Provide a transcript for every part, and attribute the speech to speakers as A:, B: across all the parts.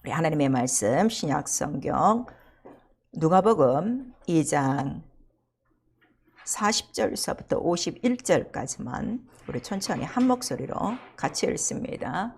A: 우리 하나님의 말씀 신약 성경 누가복음 2장 40절서부터 51절까지만 우리 천천히 한 목소리로 같이 읽습니다.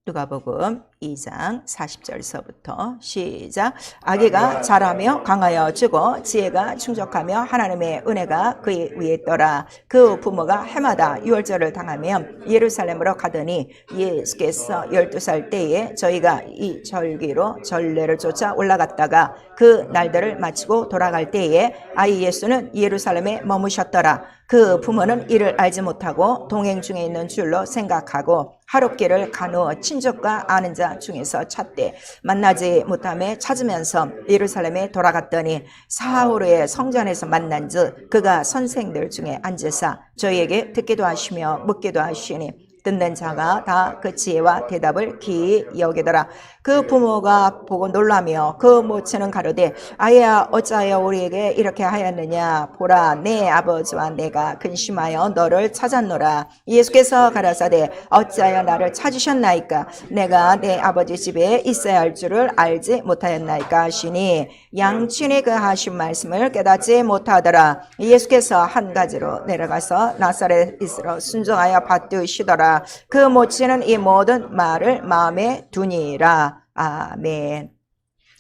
A: 누가복음 2장 40절서부터 시작. 아기가 자라며 강하여 주고 지혜가 충족하며 하나님의 은혜가 그의 위에 있더라. 그 부모가 해마다 유월절을 당하며 예루살렘으로 가더니 예수께서 12살 때에 저희가 이 절기로 전례를 쫓아 올라갔다가 그 날들을 마치고 돌아갈 때에 아이 예수는 예루살렘에 머무셨더라. 그 부모는 이를 알지 못하고 동행 중에 있는 줄로 생각하고 하룻길을 간후 친족과 아는 자 중에서 찾되 만나지 못하며 찾으면서 예루살렘에 돌아갔더니 사흘 성전에서 만난즉 그가 선생들 중에 앉으사 저희에게 듣기도 하시며 묻기도 하시니 듣는 자가 다 그 지혜와 대답을 기이 여기더라. 그 부모가 보고 놀라며 그 모친은 가로되 아이야 어찌하여 우리에게 이렇게 하였느냐. 보라 내 아버지와 내가 근심하여 너를 찾았노라. 예수께서 가라사대 어찌하여 나를 찾으셨나이까. 내가 내 아버지 집에 있어야 할 줄을 알지 못하였나이까 하시니 양친이 그 하신 말씀을 깨닫지 못하더라. 예수께서 한 가지로 내려가서 나사렛으로 순종하여 받드시더라. 그 모친은 이 모든 말을 마음에 두니라. 아멘.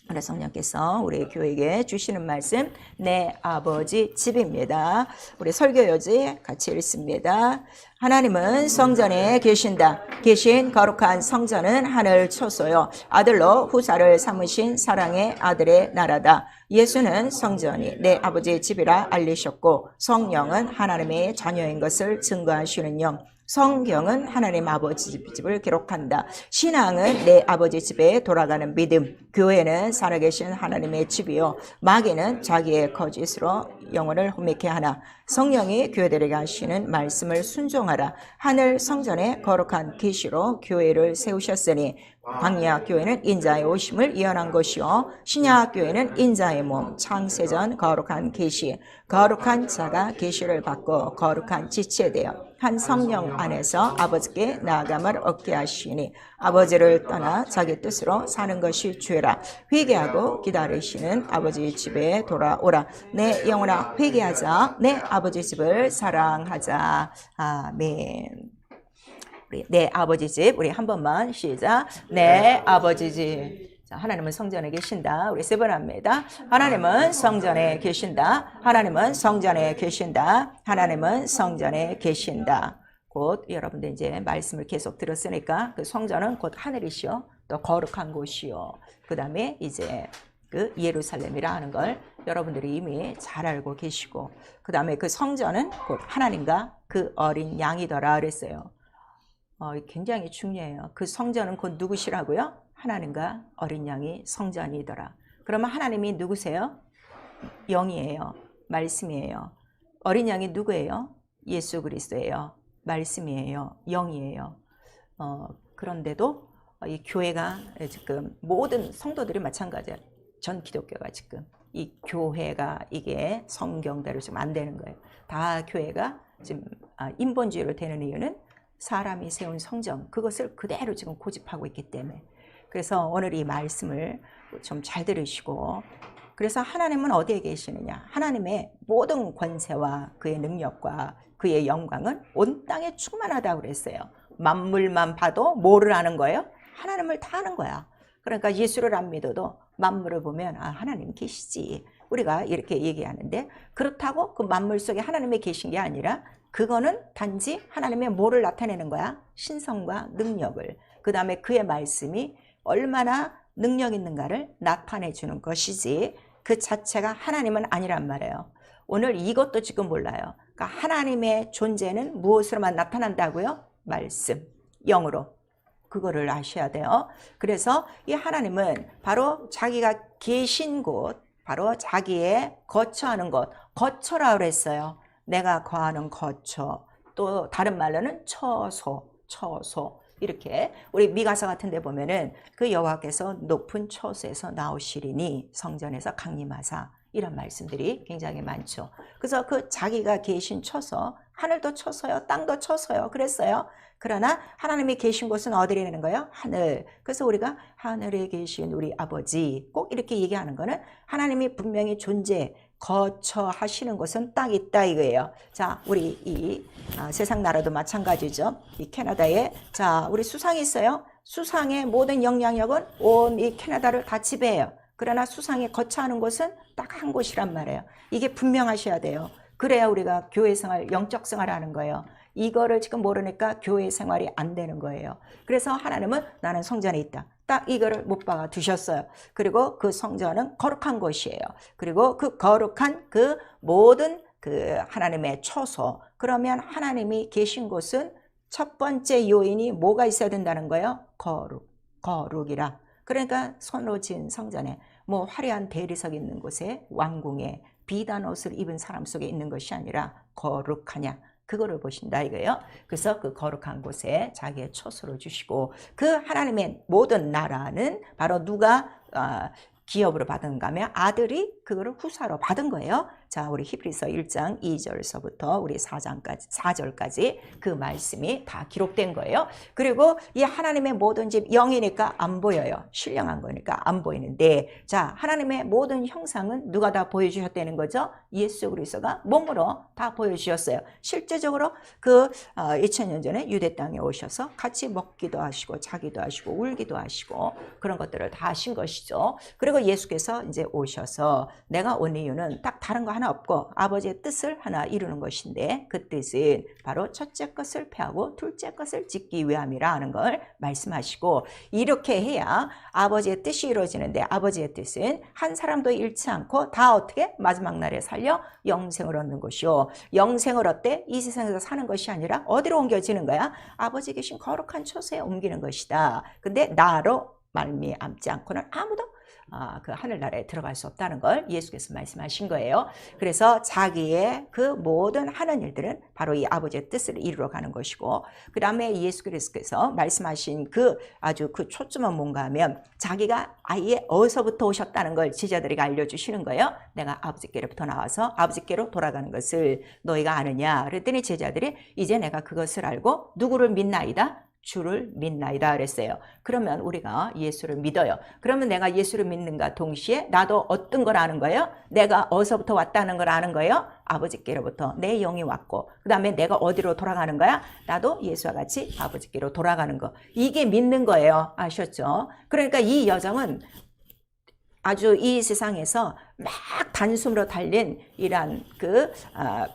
A: 우리 성령께서 우리 교회에게 주시는 말씀 내 아버지 집입니다. 우리 설교요지 같이 읽습니다. 하나님은 성전에 계신다. 계신 거룩한 성전은 하늘 초소요 아들로 후사를 삼으신 사랑의 아들의 나라다. 예수는 성전이 내 아버지의 집이라 알리셨고 성령은 하나님의 자녀인 것을 증거하시는 영. 성경은 하나님 아버지 집을 기록한다. 신앙은 내 아버지 집에 돌아가는 믿음. 교회는 살아계신 하나님의 집이요 마귀는 자기의 거짓으로 영혼을 혼미케 하나. 성령이 교회들에게 하시는 말씀을 순종하라. 하늘 성전에 거룩한 계시로 교회를 세우셨으니 광야 교회는 인자의 오심을 예언한 것이요 신약 교회는 인자의 몸 창세전 거룩한 계시. 거룩한 자가 계시를 받고 거룩한 지체에 대하여 한 성령 안에서 아버지께 나아감을 얻게 하시니 아버지를 떠나 자기 뜻으로 사는 것이 죄라. 회개하고 기다리시는 아버지 집에 돌아오라. 내 영혼아 회개하자. 내 아버지 집을 사랑하자. 아멘. 우리 내 아버지 집 우리 한 번만 시작. 내 아버지 집. 자, 하나님은 성전에 계신다. 우리 세 번 합니다. 하나님은 성전에 계신다. 하나님은 성전에 계신다. 하나님은 성전에 계신다. 곧 여러분들 이제 말씀을 계속 들었으니까 그 성전은 곧 하늘이시요 또 거룩한 곳이요. 그 다음에 이제 그 예루살렘이라 하는 걸 여러분들이 이미 잘 알고 계시고 그 다음에 그 성전은 곧 하나님과 그 어린 양이더라 그랬어요. 굉장히 중요해요. 그 성전은 곧 누구시라고요? 하나님과 어린 양이 성전이더라. 그러면 하나님이 누구세요? 영이에요. 말씀이에요. 어린 양이 누구예요? 예수 그리스도예요. 말씀이에요. 영이에요. 그런데도 이 교회가 지금 모든 성도들이 마찬가지예요. 전 기독교가 지금 이 교회가 이게 성경대로 지금 안 되는 거예요. 다 교회가 지금 인본주의로 되는 이유는 사람이 세운 성전 그것을 그대로 지금 고집하고 있기 때문에 그래서 오늘 이 말씀을 좀 잘 들으시고 그래서 하나님은 어디에 계시느냐 하나님의 모든 권세와 그의 능력과 그의 영광은 온 땅에 충만하다고 그랬어요. 만물만 봐도 뭐를 아는 거예요? 하나님을 다 아는 거야. 그러니까 예수를 안 믿어도 만물을 보면 하나님 계시지 우리가 이렇게 얘기하는데 그렇다고 그 만물 속에 하나님이 계신 게 아니라 그거는 단지 하나님의 뭐를 나타내는 거야? 신성과 능력을. 그 다음에 그의 말씀이 얼마나 능력 있는가를 나타내 주는 것이지 그 자체가 하나님은 아니란 말이에요. 오늘 이것도 지금 몰라요. 그러니까 하나님의 존재는 무엇으로만 나타난다고요? 말씀, 영으로. 그거를 아셔야 돼요. 그래서 이 하나님은 바로 자기가 계신 곳, 바로 자기의 거처하는 곳, 거처라고 그랬어요. 내가 거하는 거처, 또 다른 말로는 처소, 처소. 이렇게 우리 미가서 같은 데 보면은 그 여호와께서 높은 처소에서 나오시리니 성전에서 강림하사 이런 말씀들이 굉장히 많죠. 그래서 그 자기가 계신 처소, 하늘도 처소요, 땅도 처소요. 그랬어요. 그러나 하나님이 계신 곳은 어디라는 거예요? 하늘. 그래서 우리가 하늘에 계신 우리 아버지 꼭 이렇게 얘기하는 거는 하나님이 분명히 존재 거처하시는 곳은 딱 있다 이거예요. 자, 우리 이 세상 나라도 마찬가지죠. 이 캐나다에 자, 우리 수상이 있어요. 수상의 모든 영향력은 온 이 캐나다를 다 지배해요. 그러나 수상에 거처하는 곳은 딱 한 곳이란 말이에요. 이게 분명하셔야 돼요. 그래야 우리가 교회 생활, 영적 생활을 하는 거예요. 이거를 지금 모르니까 교회 생활이 안 되는 거예요. 그래서 하나님은 나는 성전에 있다. 딱 이거를 못 박아 두셨어요. 그리고 그 성전은 거룩한 곳이에요. 그리고 그 거룩한 그 모든 그 하나님의 처소. 그러면 하나님이 계신 곳은 첫 번째 요인이 뭐가 있어야 된다는 거예요? 거룩이라. 그러니까 손으로 지은 성전에 뭐 화려한 대리석 있는 곳에 왕궁에 비단 옷을 입은 사람 속에 있는 것이 아니라 거룩하냐. 그거를 보신다 이거예요. 그래서 그 거룩한 곳에 자기의 처소를 주시고 그 하나님의 모든 나라는 바로 누가 기업으로 받은가 하면 아들이 그거를 후사로 받은 거예요. 자, 우리 히브리서 1장 2절서부터 우리 4절까지 그 말씀이 다 기록된 거예요. 그리고 이 하나님의 모든 집 영이니까 안 보여요. 신령한 거니까 안 보이는데 자, 하나님의 모든 형상은 누가 다 보여주셨다는 거죠? 예수 그리스도가 몸으로 다 보여주셨어요. 실제적으로 그 2000년 전에 유대 땅에 오셔서 같이 먹기도 하시고 자기도 하시고 울기도 하시고 그런 것들을 다 하신 것이죠. 그리고 예수께서 이제 오셔서 내가 온 이유는 딱 다른 거 하나 없고 아버지의 뜻을 하나 이루는 것인데 그 뜻은 바로 첫째 것을 폐하고 둘째 것을 짓기 위함이라 하는 걸 말씀하시고 이렇게 해야 아버지의 뜻이 이루어지는데 아버지의 뜻은 한 사람도 잃지 않고 다 어떻게 마지막 날에 살려 영생을 얻는 것이요. 영생을 얻되 이 세상에서 사는 것이 아니라 어디로 옮겨지는 거야? 아버지 계신 거룩한 처소에 옮기는 것이다. 근데 나로 말미암지 않고는 아무도 그 하늘나라에 들어갈 수 없다는 걸 예수께서 말씀하신 거예요. 그래서 자기의 그 모든 하는 일들은 바로 이 아버지의 뜻을 이루러 가는 것이고 그 다음에 예수 그리스도께서 말씀하신 그 아주 그 초점은 뭔가 하면 자기가 아예 어디서부터 오셨다는 걸 제자들에게 알려주시는 거예요. 내가 아버지께로부터 나와서 아버지께로 돌아가는 것을 너희가 아느냐 그랬더니 제자들이 이제 내가 그것을 알고 누구를 믿나이다? 주를 믿나이다 그랬어요. 그러면 우리가 예수를 믿어요. 그러면 내가 예수를 믿는가 동시에 나도 어떤 걸 아는 거예요? 내가 어디서부터 왔다는 걸 아는 거예요? 아버지께로부터 내 영이 왔고 그 다음에 내가 어디로 돌아가는 거야? 나도 예수와 같이 아버지께로 돌아가는 거. 이게 믿는 거예요. 아셨죠? 그러니까 이 여정은 아주 이 세상에서 막 단숨으로 달린 이런 그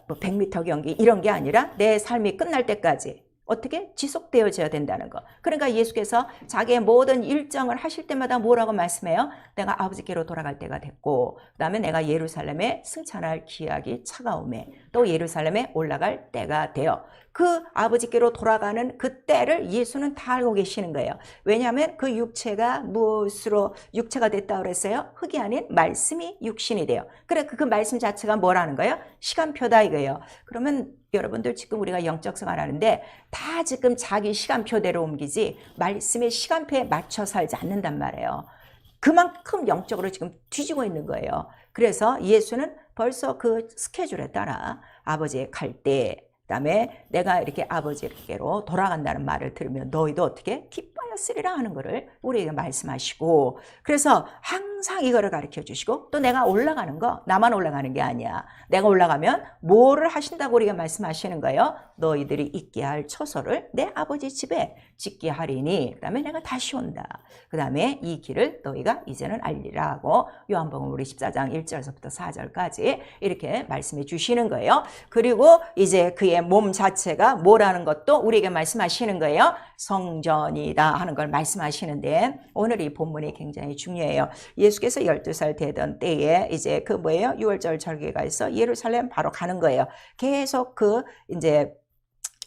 A: 100m 경기 이런 게 아니라 내 삶이 끝날 때까지 어떻게 지속되어져야 된다는 거. 그러니까 예수께서 자기의 모든 일정을 하실 때마다 뭐라고 말씀해요? 내가 아버지께로 돌아갈 때가 됐고 그 다음에 내가 예루살렘에 승천할 기약이 차가움에 또 예루살렘에 올라갈 때가 되어 그 아버지께로 돌아가는 그 때를 예수는 다 알고 계시는 거예요. 왜냐하면 그 육체가 무엇으로 육체가 됐다고 그랬어요? 흙이 아닌 말씀이 육신이 돼요. 그래 그 말씀 자체가 뭐라는 거예요? 시간표다 이거예요. 그러면 여러분들 지금 우리가 영적 생활하는데 다 지금 자기 시간표대로 옮기지 말씀의 시간표에 맞춰 살지 않는단 말이에요. 그만큼 영적으로 지금 뒤지고 있는 거예요. 그래서 예수는 벌써 그 스케줄에 따라 아버지의 갈 때 그다음에 내가 이렇게 아버지께로 돌아간다는 말을 들으면 너희도 어떻게 기뻐하였으리라 하는 것을 우리에게 말씀하시고 그래서 항상 이거를 가르쳐 주시고 또 내가 올라가는 거 나만 올라가는 게 아니야. 내가 올라가면 뭐를 하신다고 우리가 말씀하시는 거예요? 너희들이 있게 할 처소를 내 아버지 집에 짓게 하리니 그 다음에 내가 다시 온다. 그 다음에 이 길을 너희가 이제는 알리라 하고 요한복음 우리 14장 1절서부터 4절까지 이렇게 말씀해 주시는 거예요. 그리고 이제 그의 몸 자체가 뭐라는 것도 우리에게 말씀하시는 거예요. 성전이다 하는 걸 말씀하시는데 오늘 이 본문이 굉장히 중요해요. 예수께서 12살 되던 때에 이제 그 뭐예요? 6월절 절기가 있어 예루살렘 바로 가는 거예요. 계속 그 이제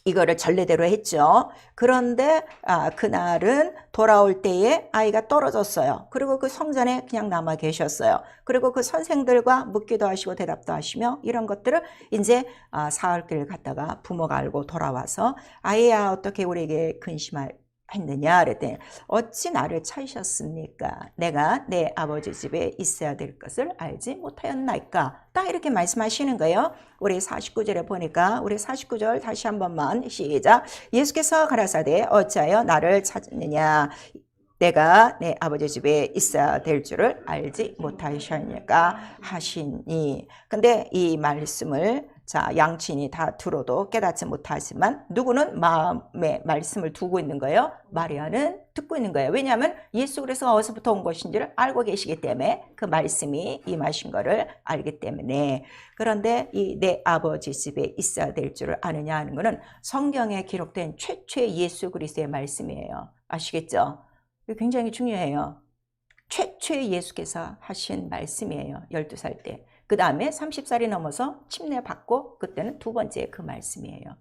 A: 이거를 전례대로 했죠. 그런데 그날은 돌아올 때에 아이가 떨어졌어요. 그리고 그 성전에 그냥 남아 계셨어요. 그리고 그 선생들과 묻기도 하시고 대답도 하시며 이런 것들을 이제 사흘길 갔다가 부모가 알고 돌아와서 아이야 어떻게 우리에게 근심할 했느냐 그랬더니 어찌 나를 찾으셨습니까? 내가 내 아버지 집에 있어야 될 것을 알지 못하였나이까? 딱 이렇게 말씀하시는 거예요. 우리 49절에 보니까 우리 49절 다시 한 번만 시작. 예수께서 가라사대 어찌하여 나를 찾느냐? 내가 내 아버지 집에 있어야 될 줄을 알지 못하셨냐까 하시니. 근데 이 말씀을 자 양친이 다 들어도 깨닫지 못하지만 누구는 마음에 말씀을 두고 있는 거예요. 마리아는 듣고 있는 거예요. 왜냐하면 예수 그리스도가 어디서부터 온 것인지를 알고 계시기 때문에 그 말씀이 임하신 거를 알기 때문에. 그런데 이 내 아버지 집에 있어야 될 줄을 아느냐 하는 것은 성경에 기록된 최초의 예수 그리스도의 말씀이에요. 아시겠죠? 굉장히 중요해요. 최초의 예수께서 하신 말씀이에요. 12살 때. 그 다음에 30살이 넘어서 침례 받고 그때는 두 번째 그 말씀이에요.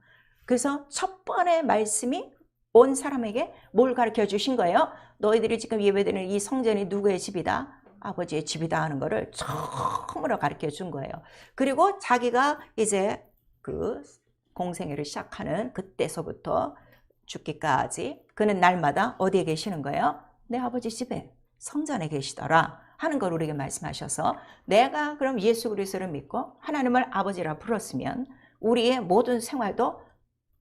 A: 그래서 첫 번의 말씀이 온 사람에게 뭘 가르쳐 주신 거예요? 너희들이 지금 예배드리는 이 성전이 누구의 집이다? 아버지의 집이다 하는 거를 처음으로 가르쳐 준 거예요. 그리고 자기가 이제 그 공생애를 시작하는 그때서부터 죽기까지 그는 날마다 어디에 계시는 거예요? 내 아버지 집에 성전에 계시더라 하는 걸 우리에게 말씀하셔서 내가 그럼 예수 그리스도를 믿고 하나님을 아버지라 불렀으면 우리의 모든 생활도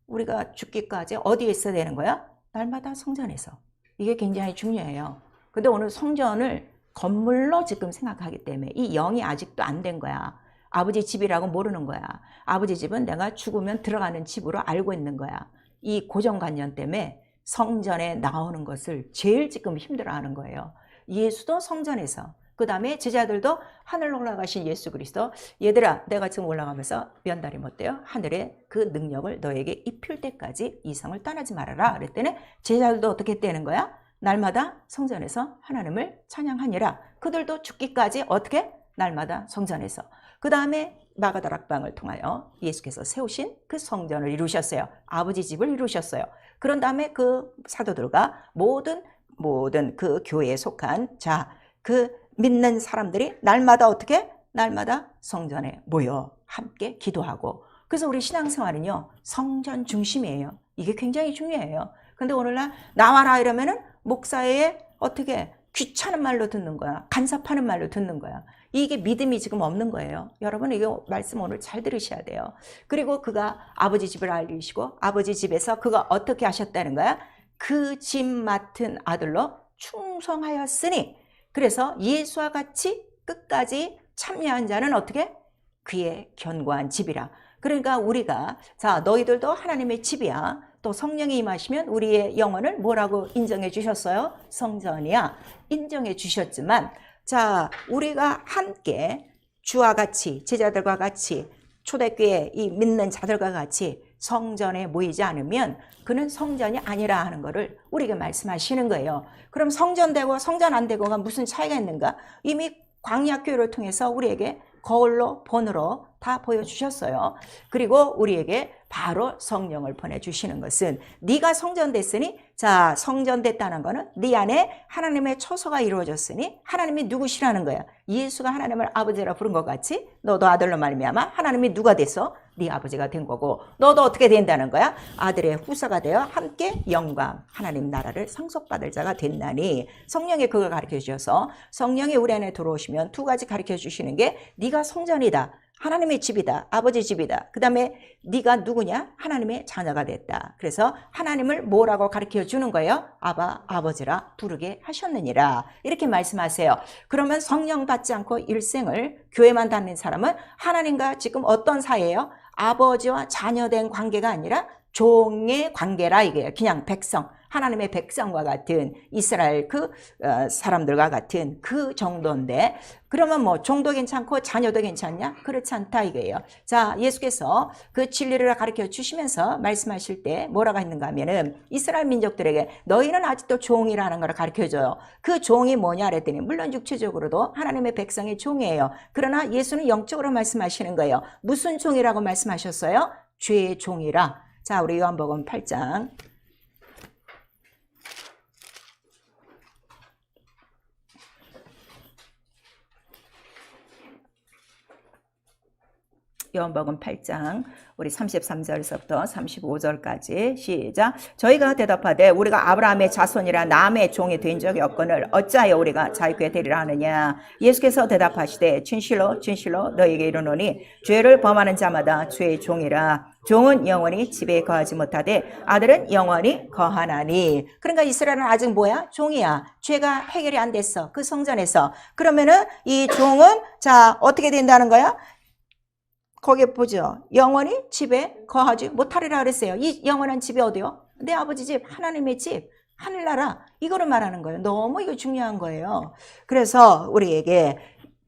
A: 우리가 죽기까지 어디에 있어야 되는 거야? 날마다 성전에서. 이게 굉장히 중요해요. 근데 오늘 성전을 건물로 지금 생각하기 때문에 이 영이 아직도 안 된 거야. 아버지 집이라고 모르는 거야. 아버지 집은 내가 죽으면 들어가는 집으로 알고 있는 거야. 이 고정관념 때문에 성전에 나오는 것을 제일 지금 힘들어하는 거예요. 예수도 성전에서, 그 다음에 제자들도 하늘로 올라가신 예수 그리스도, 얘들아 내가 지금 올라가면서 면달이 못돼요. 하늘의 그 능력을 너에게 입힐 때까지 이 성을 떠나지 말아라 그랬더니 제자들도 어떻게 했다는 거야? 날마다 성전에서 하나님을 찬양하니라. 그들도 죽기까지 어떻게? 날마다 성전에서. 그 다음에 마가다락방을 통하여 예수께서 세우신 그 성전을 이루셨어요. 아버지 집을 이루셨어요. 그런 다음에 그 사도들과 모든 그 교회에 속한 그 믿는 사람들이 날마다 어떻게? 날마다 성전에 모여 함께 기도하고. 그래서 우리 신앙생활은요 성전 중심이에요. 이게 굉장히 중요해요. 근데 오늘날 나와라 이러면은 목사의 어떻게 귀찮은 말로 듣는 거야. 간섭하는 말로 듣는 거야. 이게 믿음이 지금 없는 거예요. 여러분 이거 말씀 오늘 잘 들으셔야 돼요. 그리고 그가 아버지 집을 알리시고 아버지 집에서 그가 어떻게 하셨다는 거야? 그 집 맡은 아들로 충성하였으니. 그래서 예수와 같이 끝까지 참여한 자는 어떻게? 그의 견고한 집이라. 그러니까 우리가 자 너희들도 하나님의 집이야. 또 성령이 임하시면 우리의 영혼을 뭐라고 인정해 주셨어요? 성전이야. 인정해 주셨지만 자 우리가 함께 주와 같이 제자들과 같이 초대교회 이 믿는 자들과 같이 성전에 모이지 않으면 그는 성전이 아니라 하는 것을 우리에게 말씀하시는 거예요. 그럼 성전 되고 성전 안 되고가 무슨 차이가 있는가? 이미 광야교회를 통해서 우리에게 거울로 본으로 다 보여주셨어요. 그리고 우리에게 바로 성령을 보내주시는 것은 네가 성전 됐으니 자 성전 됐다는 거는 네 안에 하나님의 초소가 이루어졌으니 하나님이 누구시라는 거야. 예수가 하나님을 아버지라 부른 것 같이 너도 아들로 말미암아 하나님이 누가 돼서 네 아버지가 된 거고 너도 어떻게 된다는 거야? 아들의 후사가 되어 함께 영광 하나님 나라를 상속받을 자가 됐나니. 성령이 그걸 가르쳐 주셔서 성령이 우리 안에 들어오시면 두 가지 가르쳐 주시는 게 네가 성전이다. 하나님의 집이다. 아버지 집이다. 그 다음에 네가 누구냐? 하나님의 자녀가 됐다. 그래서 하나님을 뭐라고 가르쳐 주는 거예요? 아바, 아버지라 부르게 하셨느니라. 이렇게 말씀하세요. 그러면 성령 받지 않고 일생을 교회만 다니는 사람은 하나님과 지금 어떤 사이예요? 아버지와 자녀된 관계가 아니라 종의 관계라 이게요. 그냥 백성. 하나님의 백성과 같은 이스라엘 그 사람들과 같은 그 정도인데 그러면 뭐 종도 괜찮고 자녀도 괜찮냐? 그렇지 않다 이거예요. 자 예수께서 그 진리를 가르쳐 주시면서 말씀하실 때 뭐라고 했는가 하면은 이스라엘 민족들에게 너희는 아직도 종이라는 걸 가르쳐 줘요. 그 종이 뭐냐 그랬더니 물론 육체적으로도 하나님의 백성의 종이에요. 그러나 예수는 영적으로 말씀하시는 거예요. 무슨 종이라고 말씀하셨어요? 죄의 종이라. 자 우리 요한복음 8장 요한복음 8장 우리 33절에서부터 35절까지 시작. 저희가 대답하되 우리가 아브라함의 자손이라 남의 종이 된 적이 없거늘 어찌하여 우리가 자유케 되리라 하느냐. 예수께서 대답하시되 진실로 진실로 너희에게 이르노니 죄를 범하는 자마다 죄의 종이라. 종은 영원히 집에 거하지 못하되 아들은 영원히 거하나니. 그러니까 이스라엘은 아직 뭐야? 종이야. 죄가 해결이 안 됐어. 그 성전에서. 그러면은 이 종은 자 어떻게 된다는 거야? 거기에 보죠. 영원히 집에 거하지 못하리라 그랬어요. 이 영원한 집이 어디요? 내 아버지 집, 하나님의 집, 하늘나라. 이거를 말하는 거예요. 너무 이거 중요한 거예요. 그래서 우리에게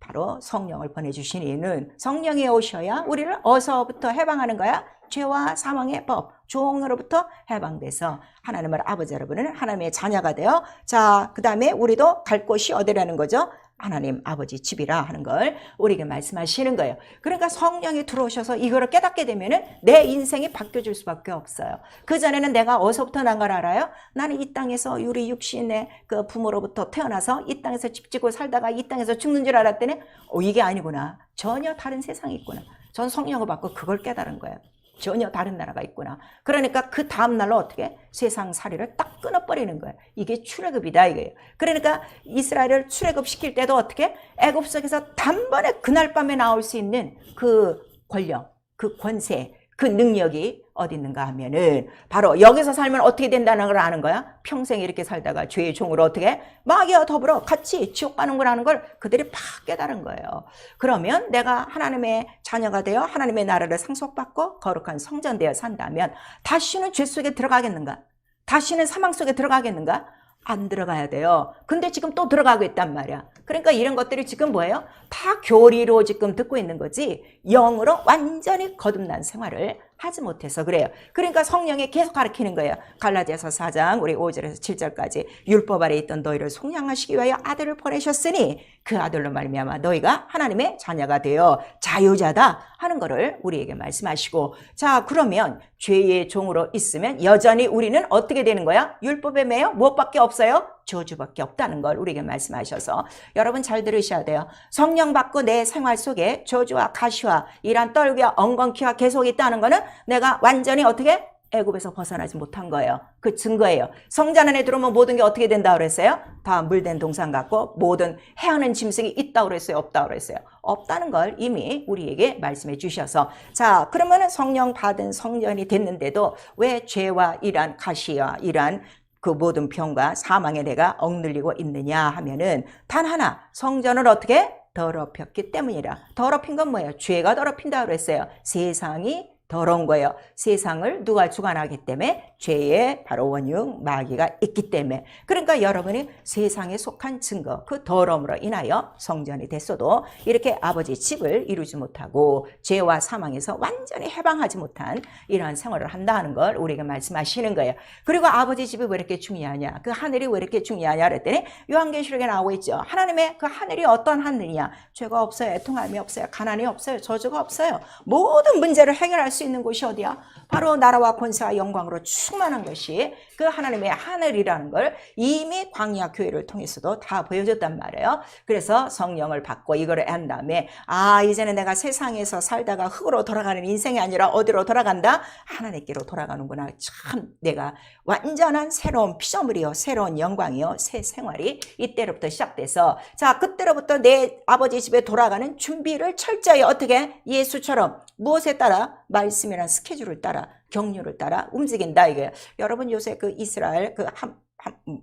A: 바로 성령을 보내주신 이유는 성령이 오셔야 우리를 어디서부터 해방하는 거야? 죄와 사망의 법, 종으로부터 해방돼서 하나님을 아버지 여러분은 하나님의 자녀가 되어 자, 그 다음에 우리도 갈 곳이 어디라는 거죠? 하나님 아버지 집이라 하는 걸 우리에게 말씀하시는 거예요. 그러니까 성령이 들어오셔서 이거를 깨닫게 되면은 내 인생이 바뀌어질 수밖에 없어요. 그전에는 내가 어디서부터 난 걸 알아요? 나는 이 땅에서 우리 육신의 그 부모로부터 태어나서 이 땅에서 집 짓고 살다가 이 땅에서 죽는 줄 알았더니 이게 아니구나. 전혀 다른 세상이 있구나. 전 성령을 받고 그걸 깨달은 거예요. 전혀 다른 나라가 있구나. 그러니까 그 다음 날로 어떻게 세상 살이를 딱 끊어버리는 거예요. 이게 출애굽이다 이거예요. 그러니까 이스라엘을 출애굽시킬 때도 어떻게 애굽 속에서 단번에 그날 밤에 나올 수 있는 그 권력, 그 권세, 그 능력이 어디 있는가 하면은 바로 여기서 살면 어떻게 된다는 걸 아는 거야. 평생 이렇게 살다가 죄의 종으로 어떻게 마귀와 더불어 같이 지옥 가는 거라는 걸 그들이 팍 깨달은 거예요. 그러면 내가 하나님의 자녀가 되어 하나님의 나라를 상속받고 거룩한 성전 되어 산다면 다시는 죄 속에 들어가겠는가? 다시는 사망 속에 들어가겠는가? 안 들어가야 돼요. 근데 지금 또 들어가고 있단 말이야. 그러니까 이런 것들이 지금 뭐예요? 다 교리로 지금 듣고 있는 거지 영으로 완전히 거듭난 생활을 하지 못해서 그래요. 그러니까 성령이 계속 가르치는 거예요. 갈라디아서 4장 우리 5절에서 7절까지 율법 아래 있던 너희를 속량하시기 위하여 아들을 보내셨으니 그 아들로 말미암아 너희가 하나님의 자녀가 되어 자유자다 하는 거를 우리에게 말씀하시고 자 그러면 죄의 종으로 있으면 여전히 우리는 어떻게 되는 거야? 율법에 매여 무엇밖에 없어요? 저주밖에 없다는 걸 우리에게 말씀하셔서 여러분 잘 들으셔야 돼요. 성령 받고 내 생활 속에 저주와 가시와 이란 떨기와 엉겅퀴가 계속 있다는 거는 내가 완전히 어떻게? 애굽에서 벗어나지 못한 거예요. 그 증거예요. 성전 안에 들어오면 모든 게 어떻게 된다 그랬어요? 다 물된 동상 같고 모든 해하는 짐승이 있다 그랬어요? 없다 그랬어요? 없다는 걸 이미 우리에게 말씀해 주셔서 자 그러면 성령 받은 성전이 됐는데도 왜 죄와 이란 가시와 이란 그 모든 병과 사망에 내가 억눌리고 있느냐 하면은 단 하나 성전을 어떻게 더럽혔기 때문이라. 더럽힌 건 뭐예요? 죄가 더럽힌다 그랬어요. 세상이 더러운 거예요. 세상을 누가 주관하기 때문에 죄의 바로 원흉 마귀가 있기 때문에. 그러니까 여러분이 세상에 속한 증거 그 더러움으로 인하여 성전이 됐어도 이렇게 아버지 집을 이루지 못하고 죄와 사망에서 완전히 해방하지 못한 이러한 생활을 한다는 걸 우리에게 말씀하시는 거예요. 그리고 아버지 집이 왜 이렇게 중요하냐 그 하늘이 왜 이렇게 중요하냐 그랬더니 요한계시록에 나오고 있죠. 하나님의 그 하늘이 어떤 하늘이냐. 죄가 없어요. 애통함이 없어요. 가난이 없어요. 저주가 없어요. 모든 문제를 해결할 수 있는 곳이 어디야? 바로 나라와 권세와 영광으로 충만한 것이 그 하나님의 하늘이라는 걸 이미 광야 교회를 통해서도 다 보여줬단 말이에요. 그래서 성령을 받고 이거를 한 다음에 아 이제는 내가 세상에서 살다가 흙으로 돌아가는 인생이 아니라 어디로 돌아간다? 하나님께로 돌아가는구나. 참 내가 완전한 새로운 피조물이요 새로운 영광이요 새 생활이 이때로부터 시작돼서 자 그때로부터 내 아버지 집에 돌아가는 준비를 철저히 어떻게 예수처럼 무엇에 따라? 말씀이란 스케줄을 따라 경륜을 따라 움직인다 이거예요. 여러분 요새 그 이스라엘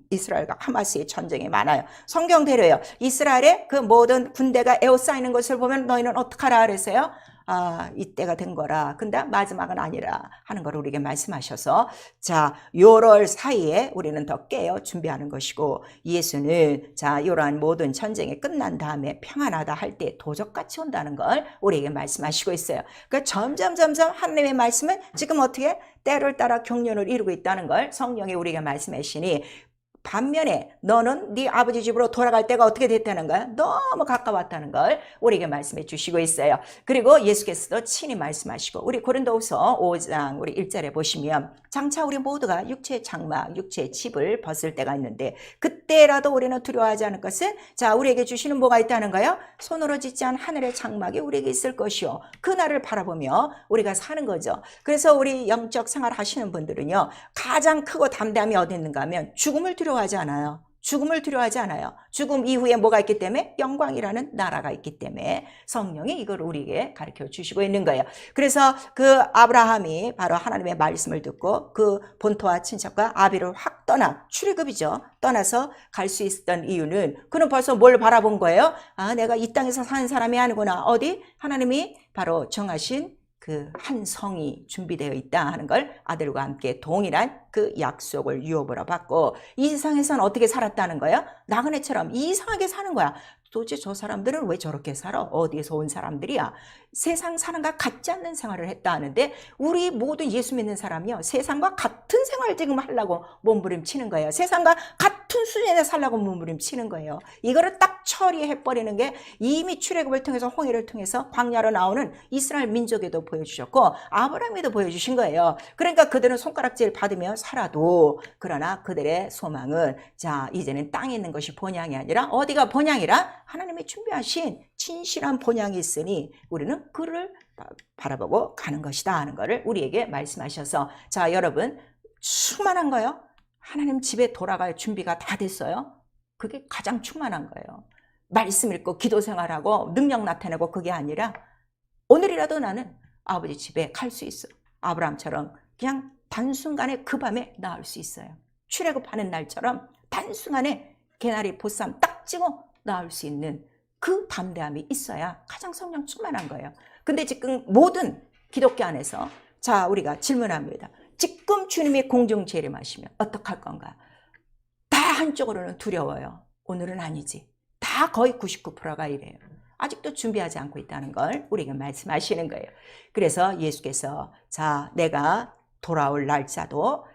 A: 이스라엘과 하마스의 전쟁이 많아요. 성경대로예요. 이스라엘의 그 모든 군대가 에워싸이는 것을 보면 너희는 어떡하라 그랬어요? 아, 이때가 된 거라. 근데 마지막은 아니라 하는 걸 우리에게 말씀하셔서 자, 요럴 사이에 우리는 더 깨어 준비하는 것이고 예수는 자, 이러한 모든 전쟁이 끝난 다음에 평안하다 할 때 도적같이 온다는 걸 우리에게 말씀하시고 있어요. 그러니까 점점 하나님의 말씀은 지금 어떻게 때를 따라 경륜을 이루고 있다는 걸 성령이 우리에게 말씀하시니 반면에 너는 네 아버지 집으로 돌아갈 때가 어떻게 됐다는 거야? 너무 가까웠다는 걸 우리에게 말씀해 주시고 있어요. 그리고 예수께서도 친히 말씀하시고 우리 고린도후서 5장 우리 1절에 보시면 장차 우리 모두가 육체의 장막, 육체의 집을 벗을 때가 있는데 그때라도 우리는 두려워하지 않을 것은 자 우리에게 주시는 뭐가 있다는 거예요? 손으로 짓지 않은 하늘의 장막이 우리에게 있을 것이요. 그날을 바라보며 우리가 사는 거죠. 그래서 우리 영적 생활 하시는 분들은요. 가장 크고 담대함이 어디 있는가 하면 죽음을 두려워하지 않아요. 죽음을 두려워하지 않아요. 죽음 이후에 뭐가 있기 때문에 영광이라는 나라가 있기 때문에 성령이 이걸 우리에게 가르쳐 주시고 있는 거예요. 그래서 그 아브라함이 바로 하나님의 말씀을 듣고 그 본토와 친척과 아비를 확 떠나 출애굽이죠. 떠나서 갈 수 있었던 이유는 그는 벌써 뭘 바라본 거예요? 아, 내가 이 땅에서 사는 사람이 아니구나. 어디? 하나님이 바로 정하신 그 한 성이 준비되어 있다 하는 걸 아들과 함께 동일한 그 약속을 유업으로 받고 이 세상에서는 어떻게 살았다는 거야? 나그네처럼 이상하게 사는 거야. 도대체 저 사람들은 왜 저렇게 살아? 어디에서 온 사람들이야? 세상 사람과 같지 않는 생활을 했다 하는데 우리 모든 예수 믿는 사람이요. 세상과 같은 생활을 지금 하려고 몸부림치는 거예요. 세상과 같은 수준에 살려고 몸부림치는 거예요. 이거를 딱 처리해버리는 게 이미 출애굽을 통해서 홍해를 통해서 광야로 나오는 이스라엘 민족에도 보여주셨고 아브라함에도 보여주신 거예요. 그러니까 그들은 손가락질 받으며 살아도 그러나 그들의 소망은 자 이제는 땅에 있는 것이 본향이 아니라 어디가 본향이라? 하나님이 준비하신 진실한 본향이 있으니 우리는 그를 바라보고 가는 것이다 하는 것을 우리에게 말씀하셔서 자 여러분 충만한 거요. 하나님 집에 돌아갈 준비가 다 됐어요. 그게 가장 충만한 거예요. 말씀 읽고 기도 생활하고 능력 나타내고 그게 아니라 오늘이라도 나는 아버지 집에 갈 수 있어. 아브라함처럼 그냥 단순간에 그 밤에 나올 수 있어요. 출애굽하는 날처럼 단순간에 개나리 보쌈 딱 찍어 나올 수 있는 그 담대함이 있어야 가장 성령 충만한 거예요. 근데 지금 모든 기독교 안에서 자 우리가 질문합니다. 지금 주님이 공중 재림하시면 어떡할 건가? 다 한쪽으로는 두려워요. 오늘은 아니지. 다 거의 99%가 이래요. 아직도 준비하지 않고 있다는 걸 우리에게 말씀하시는 거예요. 그래서 예수께서 자 내가 돌아올 날짜도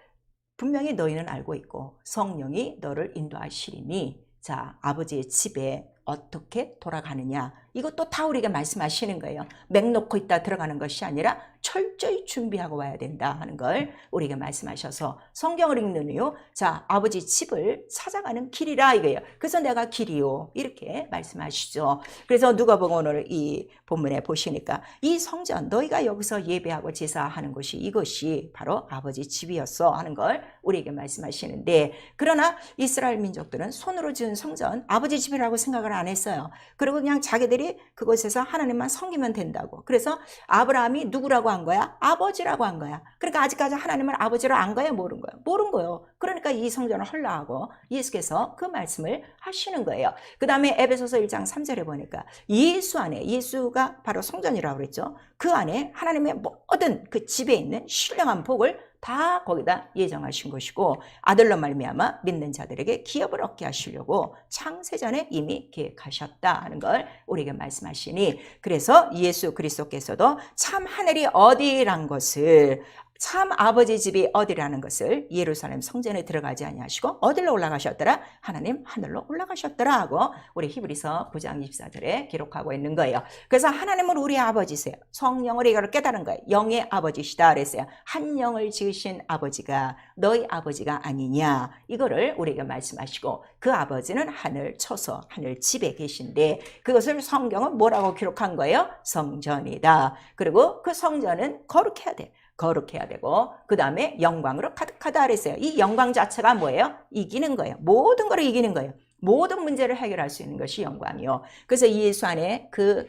A: 분명히 너희는 알고 있고 성령이 너를 인도하시리니 자 아버지의 집에 어떻게 돌아가느냐 이것도 다 우리가 말씀하시는 거예요. 맹 놓고 있다 들어가는 것이 아니라 철저히 준비하고 와야 된다 하는 걸 우리에게 말씀하셔서 성경을 읽는 이유 자 아버지 집을 찾아가는 길이라 이거예요. 그래서 내가 길이요 이렇게 말씀하시죠. 그래서 누가복음 오늘 이 본문에 보시니까 이 성전 너희가 여기서 예배하고 제사하는 곳이 이것이 바로 아버지 집이었어 하는 걸 우리에게 말씀하시는데 그러나 이스라엘 민족들은 손으로 지은 성전 아버지 집이라고 생각을 안 했어요. 그리고 그냥 자기들이 그곳에서 하나님만 섬기면 된다고. 그래서 아브라함이 누구라고 한 거야? 아버지라고 한 거야. 그러니까 아직까지 하나님을 아버지로 안 거야? 모른 거야? 모른 거예요. 그러니까 이 성전을 헐라하고 예수께서 그 말씀을 하시는 거예요. 그 다음에 에베소서 1장 3절에 보니까 예수 안에 예수가 바로 성전이라고 그랬죠. 그 안에 하나님의 모든 그 집에 있는 신령한 복을 다 거기다 예정하신 것이고 아들로 말미암아 믿는 자들에게 기업을 얻게 하시려고 창세전에 이미 계획하셨다 하는 걸 우리에게 말씀하시니 그래서 예수 그리스도께서도 참 하늘이 어디란 것을 참 아버지 집이 어디라는 것을 예루살렘 성전에 들어가지 아니하시고 어디로 올라가셨더라? 하나님 하늘로 올라가셨더라 하고 우리 히브리서 9장 24절에 기록하고 있는 거예요. 그래서 하나님은 우리 아버지세요. 성령을 이걸 깨달은 거예요. 영의 아버지시다 그랬어요. 한 영을 지으신 아버지가 너희 아버지가 아니냐 이거를 우리에게 말씀하시고 그 아버지는 하늘 처소 하늘 집에 계신데 그것을 성경은 뭐라고 기록한 거예요? 성전이다. 그리고 그 성전은 거룩해야 돼. 거룩해야 되고 그 다음에 영광으로 가득하다 그랬어요. 이 영광 자체가 뭐예요? 이기는 거예요. 모든 걸 이기는 거예요. 모든 문제를 해결할 수 있는 것이 영광이요. 그래서 예수 안에 그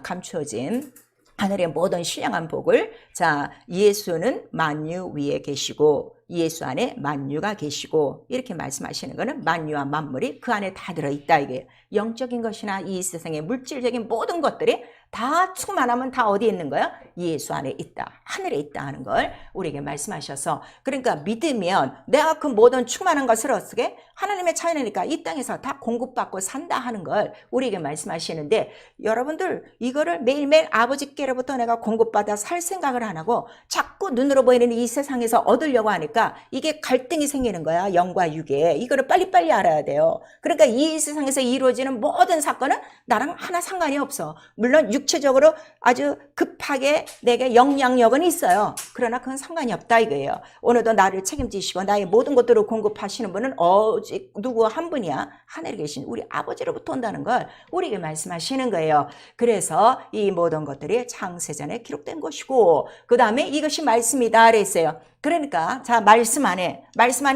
A: 감추어진 하늘의 모든 신령한 복을 자 예수는 만유 위에 계시고 예수 안에 만유가 계시고 이렇게 말씀하시는 것은 만유와 만물이 그 안에 다 들어있다 이게 영적인 것이나 이 세상의 물질적인 모든 것들이 다 충만하면 다 어디에 있는 거야? 예수 안에 있다. 하늘에 있다 하는 걸 우리에게 말씀하셔서 그러니까 믿으면 내가 그 모든 충만한 것을 어떻게? 하나님의 자녀니까 이 땅에서 다 공급받고 산다 하는 걸 우리에게 말씀하시는데 여러분들 이거를 매일매일 아버지께로부터 내가 공급받아 살 생각을 안 하고 자꾸 눈으로 보이는 이 세상에서 얻으려고 하니까 그러니까 이게 갈등이 생기는 거야. 영과 육에. 이거를 빨리빨리 알아야 돼요. 그러니까 이 세상에서 이루어지는 모든 사건은 나랑 하나 상관이 없어. 물론 육체적으로 아주 급하게 내게 영향력은 있어요. 그러나 그건 상관이 없다 이거예요. 오늘도 나를 책임지시고 나의 모든 것들을 공급하시는 분은 오직 누구 한 분이야. 하늘에 계신 우리 아버지로부터 온다는 걸 우리에게 말씀하시는 거예요. 그래서 이 모든 것들이 창세전에 기록된 것이고 그 다음에 이것이 말씀이다 그랬어요. 그러니까 자 말씀 안에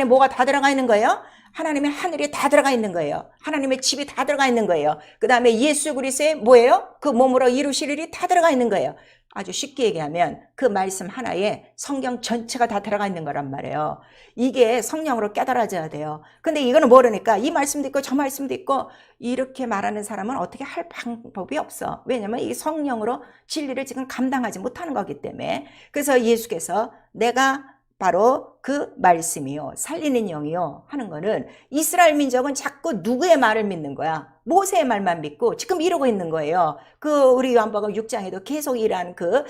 A: 뭐가 다 들어가 있는 거예요? 하나님의 하늘이 다 들어가 있는 거예요. 하나님의 집이 다 들어가 있는 거예요. 그 다음에 예수 그리스도의 뭐예요? 그 몸으로 이루실 일이 다 들어가 있는 거예요. 아주 쉽게 얘기하면 그 말씀 하나에 성경 전체가 다 들어가 있는 거란 말이에요. 이게 성령으로 깨달아져야 돼요. 근데 이거는 모르니까 이 말씀도 있고 저 말씀도 있고 이렇게 말하는 사람은 어떻게 할 방법이 없어. 왜냐면 이 성령으로 진리를 지금 감당하지 못하는 거기 때문에. 그래서 예수께서 내가 바로 그 말씀이요 살리는 영이요 하는 거는 이스라엘 민족은 자꾸 누구의 말을 믿는 거야. 모세의 말만 믿고 지금 이러고 있는 거예요. 그 우리 요한복음 6장에도 계속 이러한 그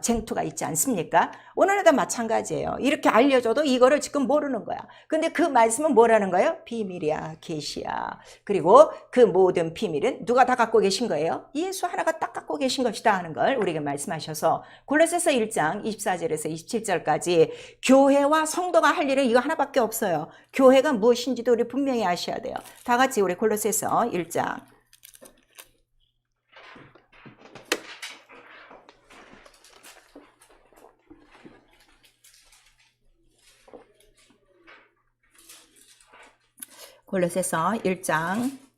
A: 쟁투가 있지 않습니까? 오늘도 마찬가지예요. 이렇게 알려줘도 이거를 지금 모르는 거야. 근데 그 말씀은 뭐라는 거예요? 비밀이야, 계시야. 그리고 그 모든 비밀은 누가 다 갖고 계신 거예요? 예수 하나가 딱 갖고 계신 것이다 하는 걸 우리에게 말씀하셔서 골로새서 1장 24절에서 27절까지 교회와 성도가 할 일은 이거 하나밖에 없어요. 교회가 무엇인지도 우리 분명히 아셔야 돼요. 다 같이 우리 골로새서 1장 골로새서 1장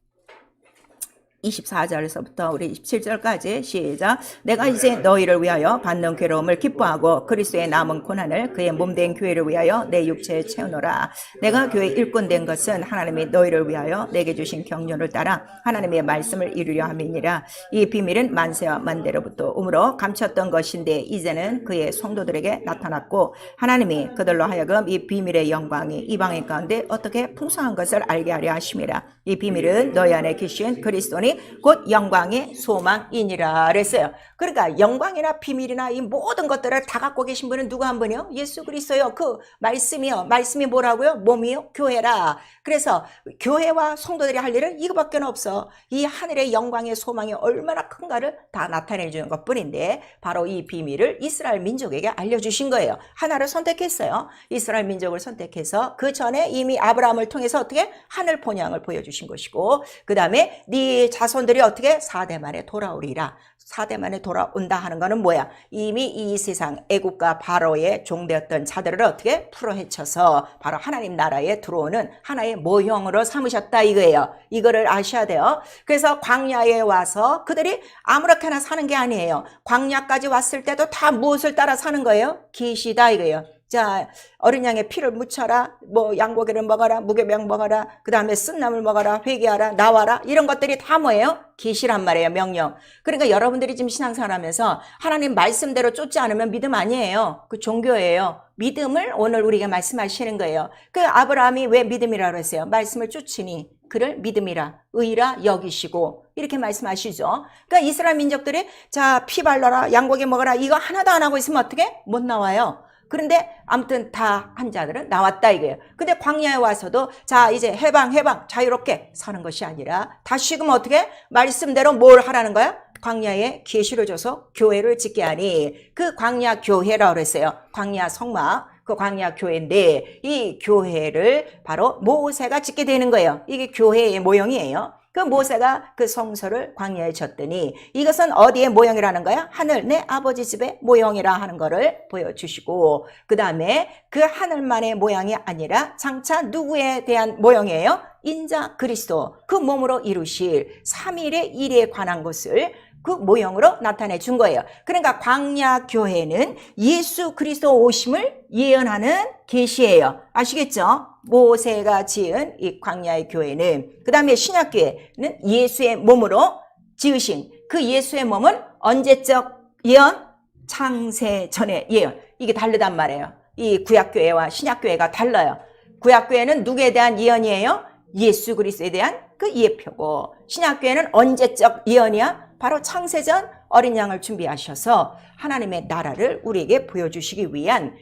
A: 24절에서부터 우리 27절까지 시작. 내가 이제 너희를 위하여 받는 괴로움을 기뻐하고 그리스도의 남은 고난을 그의 몸된 교회를 위하여 내 육체에 채우노라. 내가 교회 일꾼 된 것은 하나님이 너희를 위하여 내게 주신 경륜을 따라 하나님의 말씀을 이루려 함이니라. 이 비밀은 만세와 만대로부터 오므로 감췄던 것인데 이제는 그의 성도들에게 나타났고 하나님이 그들로 하여금 이 비밀의 영광이 이방인 가운데 어떻게 풍성한 것을 알게 하려 하심이라. 이 비밀은 너희 안에 계신 그리스도니 곧 영광의 소망이니라 그랬어요. 그러니까 영광이나 비밀이나 이 모든 것들을 다 갖고 계신 분은 누구 한 분이요? 예수 그리스도요. 그 말씀이요. 말씀이 뭐라고요? 몸이요? 교회라. 그래서 교회와 성도들이 할 일은 이거밖에 없어. 이 하늘의 영광의 소망이 얼마나 큰가를 다 나타내 주는 것뿐인데 바로 이 비밀을 이스라엘 민족에게 알려주신 거예요. 하나를 선택했어요. 이스라엘 민족을 선택해서 그 전에 이미 아브라함을 통해서 어떻게 하늘 본향을 보여주신 것이고 그 다음에 네 자손들이 어떻게 4대 만에 돌아오리라. 4대 만에 돌아온다 하는 거는 뭐야? 이미 이 세상 애국과 바로의 종되었던 자들을 어떻게 풀어헤쳐서 바로 하나님 나라에 들어오는 하나의 모형으로 삼으셨다 이거예요. 이거를 아셔야 돼요. 그래서 광야에 와서 그들이 아무렇게나 사는 게 아니에요. 광야까지 왔을 때도 다 무엇을 따라 사는 거예요? 계시다 이거예요. 자, 어린 양의 피를 묻혀라, 뭐 양고기를 먹어라, 무교병 먹어라, 그 다음에 쓴나물 먹어라, 회개하라, 나와라, 이런 것들이 다 뭐예요? 계시란 말이에요. 명령. 그러니까 여러분들이 지금 신앙생활하면서 하나님 말씀대로 쫓지 않으면 믿음 아니에요. 그 종교예요. 믿음을 오늘 우리가 말씀하시는 거예요. 그 아브라함이 왜 믿음이라고 했어요? 말씀을 쫓으니 그를 믿음이라 의라 여기시고 이렇게 말씀하시죠. 그러니까 이스라엘 민족들이 자, 피 발라라, 양고기 먹어라, 이거 하나도 안 하고 있으면 어떻게? 못 나와요. 그런데 아무튼 다 한 자들은 나왔다 이거예요. 근데 광야에 와서도 자 이제 해방 자유롭게 사는 것이 아니라 다시금 어떻게 말씀대로 뭘 하라는 거야? 광야에 계시를 줘서 교회를 짓게 하니 그 광야 교회라고 그랬어요. 광야 성막 그 광야 교회인데 이 교회를 바로 모세가 짓게 되는 거예요. 이게 교회의 모형이에요. 그 모세가 그 성소를 광야에 졌더니 이것은 어디의 모형이라는 거야? 하늘 내 아버지 집의 모형이라 하는 거를 보여주시고 그 다음에 그 하늘만의 모양이 아니라 장차 누구에 대한 모형이에요? 인자 그리스도 그 몸으로 이루실 3일의 일에 관한 것을 그 모형으로 나타내 준 거예요. 그러니까 광야 교회는 예수 그리스도 오심을 예언하는 계시예요. 아시겠죠? 모세가 지은 이 광야의 교회는 그 다음에 신약교회는 예수의 몸으로 지으신 그 예수의 몸은 언제적 예언? 창세 전의 예언. 이게 다르단 말이에요. 이 구약교회와 신약교회가 달라요. 구약교회는 누구에 대한 예언이에요? 예수 그리스도에 대한 그 예표고 신약교회는 언제적 예언이야? 바로 창세전 어린 양을 준비하셔서 하나님의 나라를 우리에게 보여주시기 위한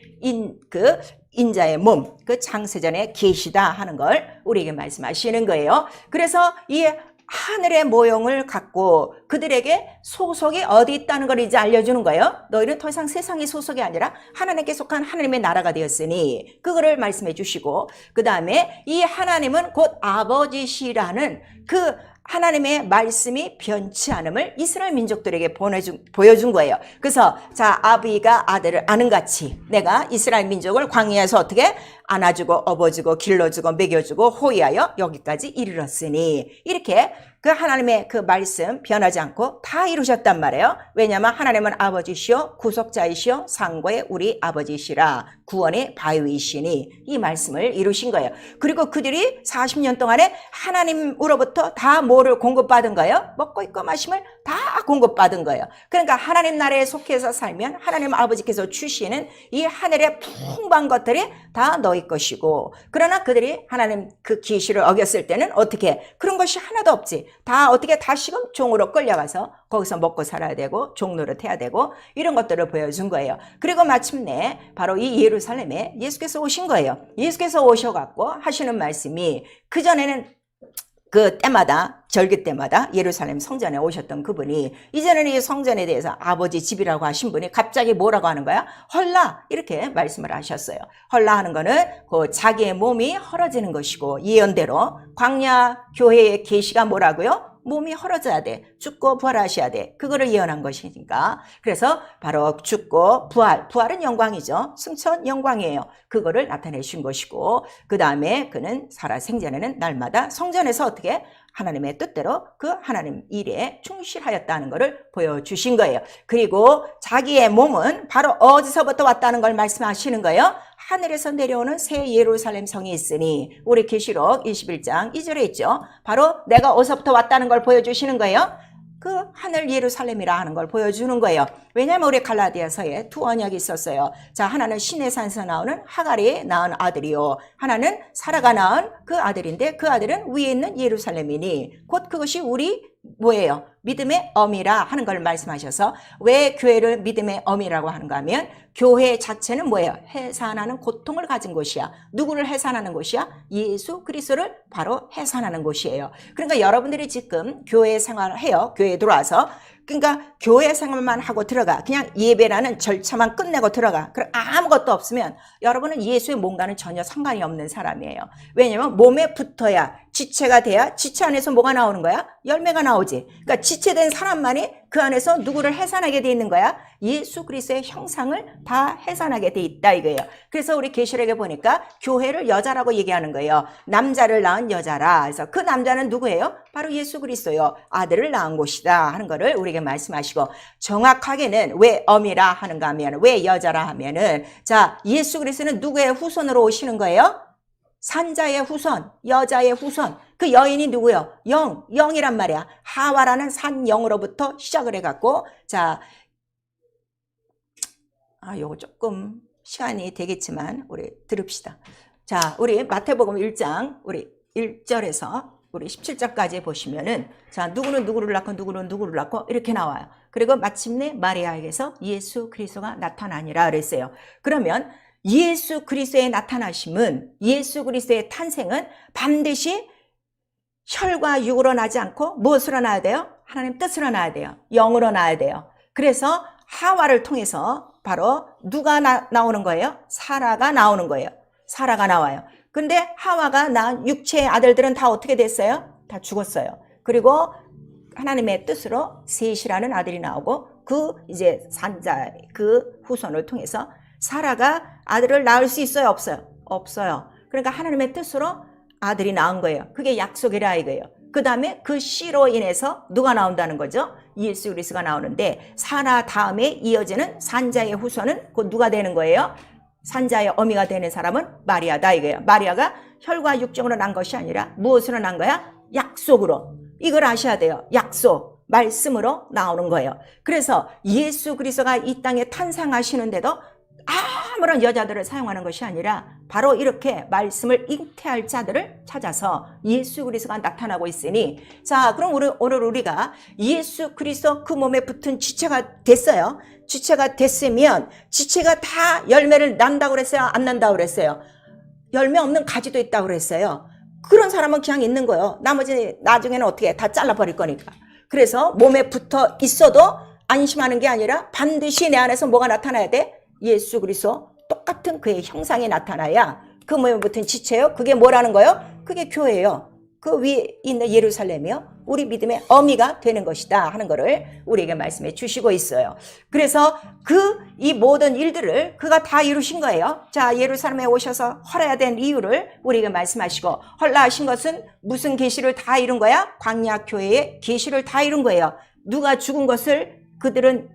A: 그 인자의 몸, 그 창세전의 계시다 하는 걸 우리에게 말씀하시는 거예요. 그래서 이 하늘의 모형을 갖고 그들에게 소속이 어디 있다는 걸 이제 알려주는 거예요. 너희는 더 이상 세상의 소속이 아니라 하나님께 속한 하나님의 나라가 되었으니 그거를 말씀해 주시고, 그 다음에 이 하나님은 곧 아버지시라는 그 하나님의 말씀이 변치 않음을 이스라엘 민족들에게 보여준 거예요. 그래서 자, 아비가 아들을 아는 같이 내가 이스라엘 민족을 광야에서 어떻게 안아주고 업어주고 길러주고 먹여주고 호위하여 여기까지 이르렀으니, 이렇게 그 하나님의 그 말씀 변하지 않고 다 이루셨단 말이에요. 왜냐하면 하나님은 아버지시요 구속자이시요 상고의 우리 아버지시라 구원의 바위이시니 이 말씀을 이루신 거예요. 그리고 그들이 40년 동안에 하나님으로부터 다 뭐를 공급받은 거예요? 먹고 입고 마심을 다 공급받은 거예요. 그러니까 하나님 나라에 속해서 살면 하나님 아버지께서 주시는 이 하늘의 풍부한 것들이 다 너희 것이고, 그러나 그들이 하나님 그 계시를 어겼을 때는 어떻게 그런 것이 하나도 없지. 다 어떻게 다시금 종으로 끌려가서 거기서 먹고 살아야 되고 종노릇 해야 되고 이런 것들을 보여준 거예요. 그리고 마침내 바로 이 예루살렘에 예수께서 오신 거예요. 예수께서 오셔갖고 하시는 말씀이, 그전에는 그 때마다 절기 때마다 예루살렘 성전에 오셨던 그분이 이제는 이 성전에 대해서 아버지 집이라고 하신 분이 갑자기 뭐라고 하는 거야? 헐라, 이렇게 말씀을 하셨어요. 헐라 하는 거는 그 자기의 몸이 헐어지는 것이고, 예언대로 광야 교회의 계시가 뭐라고요? 몸이 헐어져야 돼. 죽고 부활하셔야 돼. 그거를 예언한 것이니까. 그래서 바로 죽고 부활은 영광이죠. 승천 영광이에요. 그거를 나타내신 것이고, 그 다음에 그는 살아 생전에는 날마다 성전에서 어떻게 하나님의 뜻대로 그 하나님 일에 충실하였다는 것을 보여주신 거예요. 그리고 자기의 몸은 바로 어디서부터 왔다는 걸 말씀하시는 거예요. 하늘에서 내려오는 새 예루살렘 성이 있으니, 우리 계시록 21장 2절에 있죠. 바로 내가 어디서부터 왔다는 걸 보여주시는 거예요. 그 하늘 예루살렘이라 하는 걸 보여주는 거예요. 왜냐하면 우리 갈라디아서에 두 언약이 있었어요. 자, 하나는 시내산에서 나오는 하갈이 낳은 아들이요, 하나는 사라가 낳은 그 아들인데 그 아들은 위에 있는 예루살렘이니 곧 그것이 우리 뭐예요? 믿음의 어미라 하는 걸 말씀하셔서, 왜 교회를 믿음의 어미라고 하는가 하면 교회 자체는 뭐예요? 해산하는 고통을 가진 곳이야. 누구를 해산하는 곳이야? 예수 그리스도를 바로 해산하는 곳이에요. 그러니까 여러분들이 지금 교회 생활을 해요. 교회에 들어와서, 그러니까 교회 생활만 하고 들어가, 그냥 예배라는 절차만 끝내고 들어가, 그럼 아무것도 없으면 여러분은 예수의 몸과는 전혀 상관이 없는 사람이에요. 왜냐하면 몸에 붙어야, 지체가 돼야 지체 안에서 뭐가 나오는 거야? 열매가 나오지. 그러니까 지체된 사람만이 그 안에서 누구를 해산하게 돼 있는 거야? 예수 그리스도의 형상을 다 해산하게 돼 있다 이거예요. 그래서 우리 계시록에 보니까 교회를 여자라고 얘기하는 거예요. 남자를 낳은 여자라. 그래서 그 남자는 누구예요? 바로 예수 그리스도요. 아들을 낳은 곳이다 하는 거를 우리에게 말씀하시고, 정확하게는 왜 어미라 하는가 하면, 왜 여자라 하면은, 자, 예수 그리스도는 누구의 후손으로 오시는 거예요? 산자의 후손, 여자의 후손. 그 여인이 누구요? 영이란 말이야. 하와라는 산 영으로부터 시작을 해갖고, 자, 요거 조금 시간이 되겠지만 우리 들읍시다. 자, 우리 마태복음 1장 우리 1절에서 우리 17절까지 보시면은, 자, 누구는 누구를 낳고 누구는 누구를 낳고 이렇게 나와요. 그리고 마침내 마리아에게서 예수 그리스도가 나타나니라 그랬어요. 그러면 예수 그리스도의 나타나심은, 예수 그리스도의 탄생은 반드시 혈과 육으로 나지 않고 무엇으로 나야 돼요? 하나님 뜻으로 나야 돼요. 영으로 나야 돼요. 그래서 하와를 통해서 바로 누가 나오는 거예요? 사라가 나오는 거예요. 사라가 나와요. 근데 하와가 낳은 육체의 아들들은 다 어떻게 됐어요? 다 죽었어요. 그리고 하나님의 뜻으로 셋이라는 아들이 나오고, 그 이제 산자 그 후손을 통해서 사라가 아들을 낳을 수 있어요? 없어요? 없어요. 그러니까 하나님의 뜻으로 아들이 낳은 거예요. 그게 약속이라 이거예요. 그 다음에 그 씨로 인해서 누가 나온다는 거죠? 예수 그리스도가 나오는데, 사라 다음에 이어지는 산자의 후손은 곧 누가 되는 거예요? 산자의 어미가 되는 사람은 마리아다 이거예요. 마리아가 혈과 육정으로 난 것이 아니라 무엇으로 난 거야? 약속으로. 이걸 아셔야 돼요. 약속, 말씀으로 나오는 거예요. 그래서 예수 그리스도가 이 땅에 탄생하시는데도 아무런 여자들을 사용하는 것이 아니라 바로 이렇게 말씀을 잉태할 자들을 찾아서 예수 그리스도가 나타나고 있으니, 자, 그럼 오늘 우리가 예수 그리스도 그 몸에 붙은 지체가 됐어요. 지체가 됐으면 지체가 다 열매를 난다고 그랬어요? 안 난다고 그랬어요? 열매 없는 가지도 있다고 그랬어요. 그런 사람은 그냥 있는 거예요. 나머지 나중에는 어떻게 다 잘라버릴 거니까. 그래서 몸에 붙어 있어도 안심하는 게 아니라 반드시 내 안에서 뭐가 나타나야 돼? 예수 그리스도 똑같은 그의 형상이 나타나야 그 몸에 붙은 지체요. 그게 뭐라는 거예요? 그게 교회예요. 그 위에 있는 예루살렘이요. 우리 믿음의 어미가 되는 것이다 하는 거를 우리에게 말씀해 주시고 있어요. 그래서 이 모든 일들을 그가 다 이루신 거예요. 자, 예루살렘에 오셔서 헐어야 된 이유를 우리에게 말씀하시고, 헐라 하신 것은 무슨 계시를 다 이룬 거야? 광야 교회의 계시를 다 이룬 거예요. 누가 죽은 것을 그들은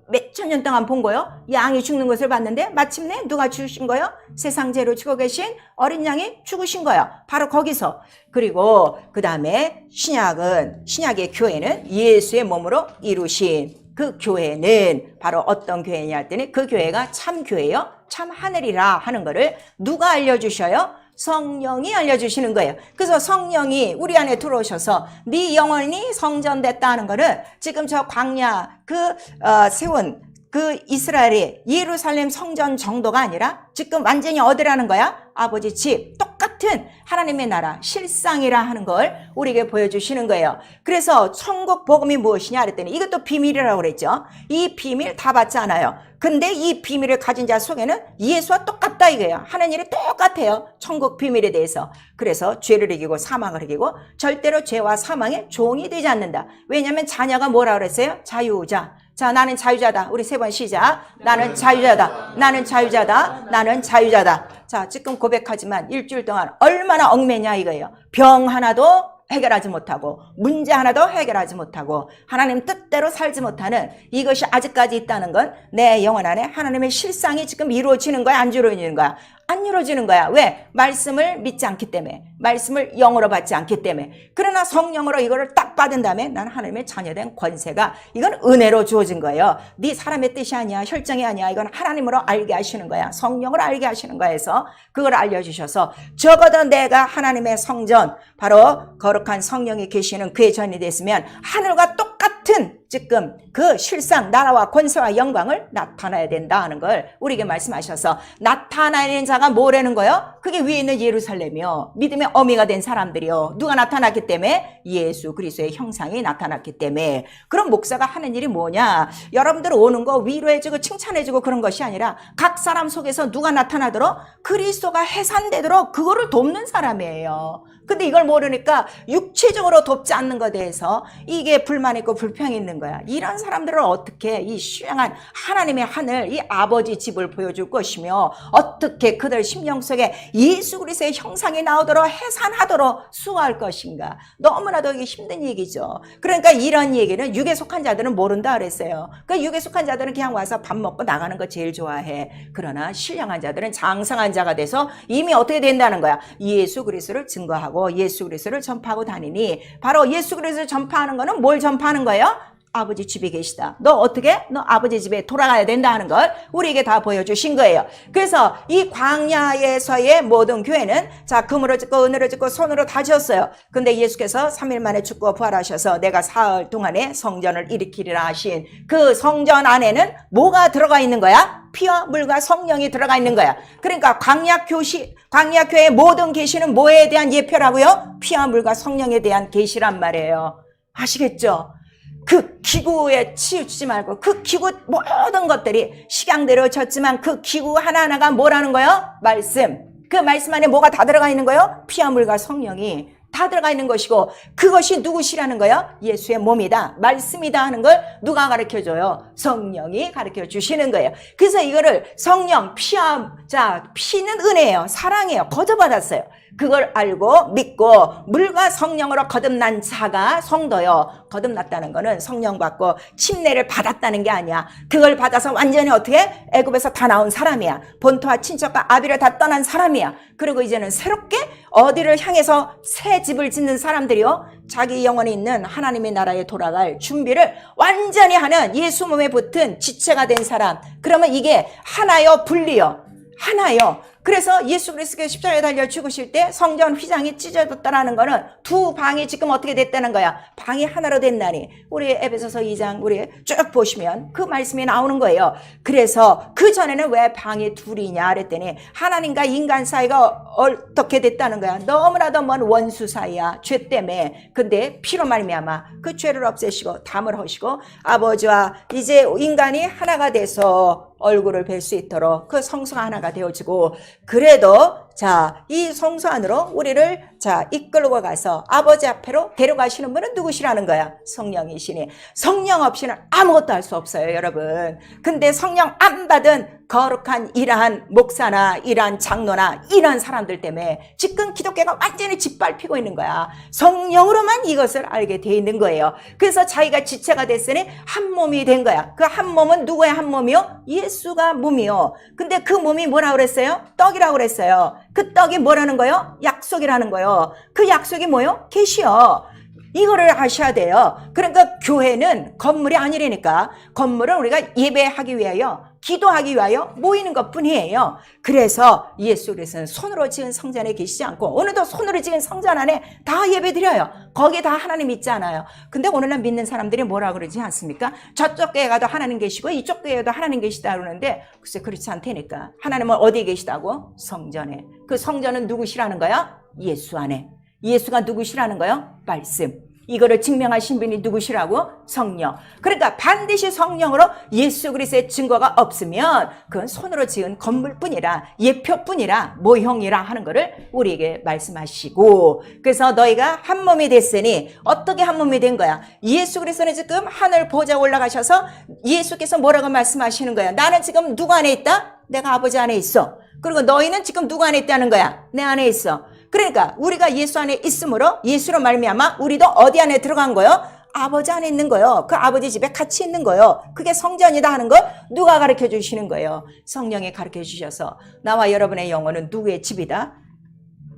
A: 몇천 년 동안 본 거요. 양이 죽는 것을 봤는데 마침내 누가 죽으신 거요? 세상 죄로 죽어 계신 어린 양이 죽으신 거요. 바로 거기서. 그리고 그 다음에 신약의 교회는 예수의 몸으로 이루신 그 교회는 바로 어떤 교회냐 했더니 그 교회가 참 교회요. 참 하늘이라 하는 거를 누가 알려주셔요? 성령이 알려주시는 거예요. 그래서 성령이 우리 안에 들어오셔서 네 영혼이 성전됐다 하는 거는 지금 저 광야 세운 그 이스라엘의 예루살렘 성전 정도가 아니라 지금 완전히 어디라는 거야? 아버지 집, 똑같은 하나님의 나라 실상이라 하는 걸 우리에게 보여주시는 거예요. 그래서 천국 복음이 무엇이냐 그랬더니 이것도 비밀이라고 그랬죠. 이 비밀 다 받지 않아요. 근데 이 비밀을 가진 자 속에는 예수와 똑같다 이거예요. 하는 일이 똑같아요. 천국 비밀에 대해서. 그래서 죄를 이기고 사망을 이기고 절대로 죄와 사망의 종이 되지 않는다. 왜냐하면 자녀가 뭐라 그랬어요? 자유자. 자, 나는 자유자다. 우리 세 번 시작. 나는 자유자다. 나는 자유자다. 나는 자유자다. 자, 지금 고백하지만 일주일 동안 얼마나 얽매냐 이거예요. 병 하나도 해결하지 못하고 문제 하나도 해결하지 못하고 하나님 뜻대로 살지 못하는 이것이 아직까지 있다는 건 내 영혼 안에 하나님의 실상이 지금 이루어지는 거야? 안 이루어지는 거야? 안 이루어지는 거야. 왜? 말씀을 믿지 않기 때문에, 말씀을 영으로 받지 않기 때문에. 그러나 성령으로 이거를 딱 받은 다음에 난 하나님의 자녀된 권세가 이건 은혜로 주어진 거예요. 네 사람의 뜻이 아니야, 혈정이 아니야. 이건 하나님으로 알게 하시는 거야. 성령으로 알게 하시는 거야 해서 그걸 알려주셔서 적어도 내가 하나님의 성전, 바로 거룩한 성령이 계시는 그의 전이 됐으면 하늘과 똑같은 지금 그 실상, 나라와 권세와 영광을 나타나야 된다 하는 걸 우리에게 말씀하셔서 나타나는 자가 뭐라는 거예요? 그게 위에 있는 예루살렘이요. 믿음의 어미가 된 사람들이요. 누가 나타났기 때문에? 예수 그리스도의 형상이 나타났기 때문에. 그럼 목사가 하는 일이 뭐냐? 여러분들 오는 거 위로해주고 칭찬해주고 그런 것이 아니라 각 사람 속에서 누가 나타나도록 그리스도가 해산되도록 그거를 돕는 사람이에요. 근데 이걸 모르니까 육체적으로 돕지 않는 것에 대해서 이게 불만 있고 불평이 있는 거야. 이런 사람들을 어떻게 이 신령한 하나님의 하늘, 이 아버지 집을 보여줄 것이며 어떻게 그들 심령 속에 예수 그리스도의 형상이 나오도록 해산하도록 수호할 것인가. 너무나도 이게 힘든 얘기죠. 그러니까 이런 얘기는 육에 속한 자들은 모른다 그랬어요. 그러니까 육에 속한 자들은 그냥 와서 밥 먹고 나가는 거 제일 좋아해. 그러나 신령한 자들은 장성한 자가 돼서 이미 어떻게 된다는 거야? 예수 그리스도를 증거하고 예수 그리스도를 전파하고 다니니, 바로 예수 그리스도를 전파하는 거는 뭘 전파하는 거예요? 아버지 집에 계시다. 너 어떻게? 너 아버지 집에 돌아가야 된다 하는 걸 우리에게 다 보여주신 거예요. 그래서 이 광야에서의 모든 교회는 자, 금으로 짓고 은으로 짓고 손으로 다 지었어요. 근데 예수께서 3일 만에 죽고 부활하셔서 내가 사흘 동안에 성전을 일으키리라 하신 그 성전 안에는 뭐가 들어가 있는 거야? 피와 물과 성령이 들어가 있는 거야. 그러니까 광야교회의 모든 계시는 뭐에 대한 예표라고요? 피와 물과 성령에 대한 계시란 말이에요. 아시겠죠? 그 기구에 치우치지 말고 그 기구 모든 것들이 식양대로 졌지만 그 기구 하나하나가 뭐라는 거예요? 말씀. 그 말씀 안에 뭐가 다 들어가 있는 거예요? 피와 물과 성령이 다 들어가 있는 것이고 그것이 누구시라는 거예요? 예수의 몸이다, 말씀이다 하는 걸 누가 가르쳐줘요? 성령이 가르쳐 주시는 거예요. 그래서 이거를 성령, 피는 은혜예요, 사랑이에요, 거저 받았어요. 그걸 알고 믿고 물과 성령으로 거듭난 자가 성도요. 거듭났다는 거는 성령 받고 침례를 받았다는 게 아니야. 그걸 받아서 완전히 어떻게 애굽에서 다 나온 사람이야. 본토와 친척과 아비를 다 떠난 사람이야. 그리고 이제는 새롭게 어디를 향해서 새 집을 짓는 사람들이요. 자기 영혼이 있는 하나님의 나라에 돌아갈 준비를 완전히 하는 예수 몸에 붙은 지체가 된 사람. 그러면 이게 하나요, 분리요? 하나요. 그래서 예수 그리스도께서 십자가에 달려 죽으실 때 성전 휘장이 찢어졌다라는 거는 두 방이 지금 어떻게 됐다는 거야. 방이 하나로 됐나니. 우리 에베소서 2장 우리 쭉 보시면 그 말씀이 나오는 거예요. 그래서 그 전에는 왜 방이 둘이냐 그랬더니 하나님과 인간 사이가 어떻게 됐다는 거야. 너무나도 먼 원수 사이야. 죄 때문에. 근데 피로 말미암아 그 죄를 없애시고 담을 하시고 아버지와 이제 인간이 하나가 돼서 얼굴을 뵐 수 있도록 그 성소가 하나가 되어지고 그래도 자, 이 성소 안으로 우리를 자, 이끌고 가서 아버지 앞으로 데려가시는 분은 누구시라는 거야? 성령이시니. 성령 없이는 아무것도 할 수 없어요, 여러분. 근데 성령 안 받은 거룩한 이러한 목사나 이러한 장로나 이런 사람들 때문에 지금 기독교가 완전히 짓밟히고 있는 거야. 성령으로만 이것을 알게 돼 있는 거예요. 그래서 자기가 지체가 됐으니 한 몸이 된 거야. 그 한 몸은 누구의 한 몸이요? 예수가 몸이요. 근데 그 몸이 뭐라고 그랬어요? 떡이라고 그랬어요. 그 떡이 뭐라는 거요? 약속이라는 거요. 그 약속이 뭐요? 계시요. 이거를 아셔야 돼요. 그러니까 교회는 건물이 아니라니까. 건물은 우리가 예배하기 위하여 기도하기 위하여 모이는 것뿐이에요. 그래서 예수 그리스도는 손으로 지은 성전에 계시지 않고 오늘도 손으로 지은 성전 안에 다 예배드려요. 거기에 다 하나님 있잖아요. 근데 오늘날 믿는 사람들이 뭐라 그러지 않습니까? 저쪽 교회 가도 하나님 계시고 이쪽 교회도 하나님 계시다 그러는데 글쎄 그렇지 않다니까. 하나님은 어디에 계시다고? 성전에. 그 성전은 누구시라는 거야? 예수 안에. 예수가 누구시라는 거요? 말씀. 이거를 증명하신 분이 누구시라고? 성령. 그러니까 반드시 성령으로 예수 그리스도의 증거가 없으면 그건 손으로 지은 건물뿐이라 예표뿐이라 모형이라 하는 것을 우리에게 말씀하시고 그래서 너희가 한 몸이 됐으니 어떻게 한 몸이 된 거야? 예수 그리스도는 지금 하늘 보좌 올라가셔서 예수께서 뭐라고 말씀하시는 거야? 나는 지금 누구 안에 있다? 내가 아버지 안에 있어. 그리고 너희는 지금 누구 안에 있다는 거야? 내 안에 있어. 그러니까 우리가 예수 안에 있으므로 예수로 말미암아 우리도 어디 안에 들어간 거요? 아버지 안에 있는 거요. 그 아버지 집에 같이 있는 거요. 그게 성전이다 하는 거 누가 가르쳐 주시는 거예요? 성령이 가르쳐 주셔서 나와 여러분의 영혼은 누구의 집이다?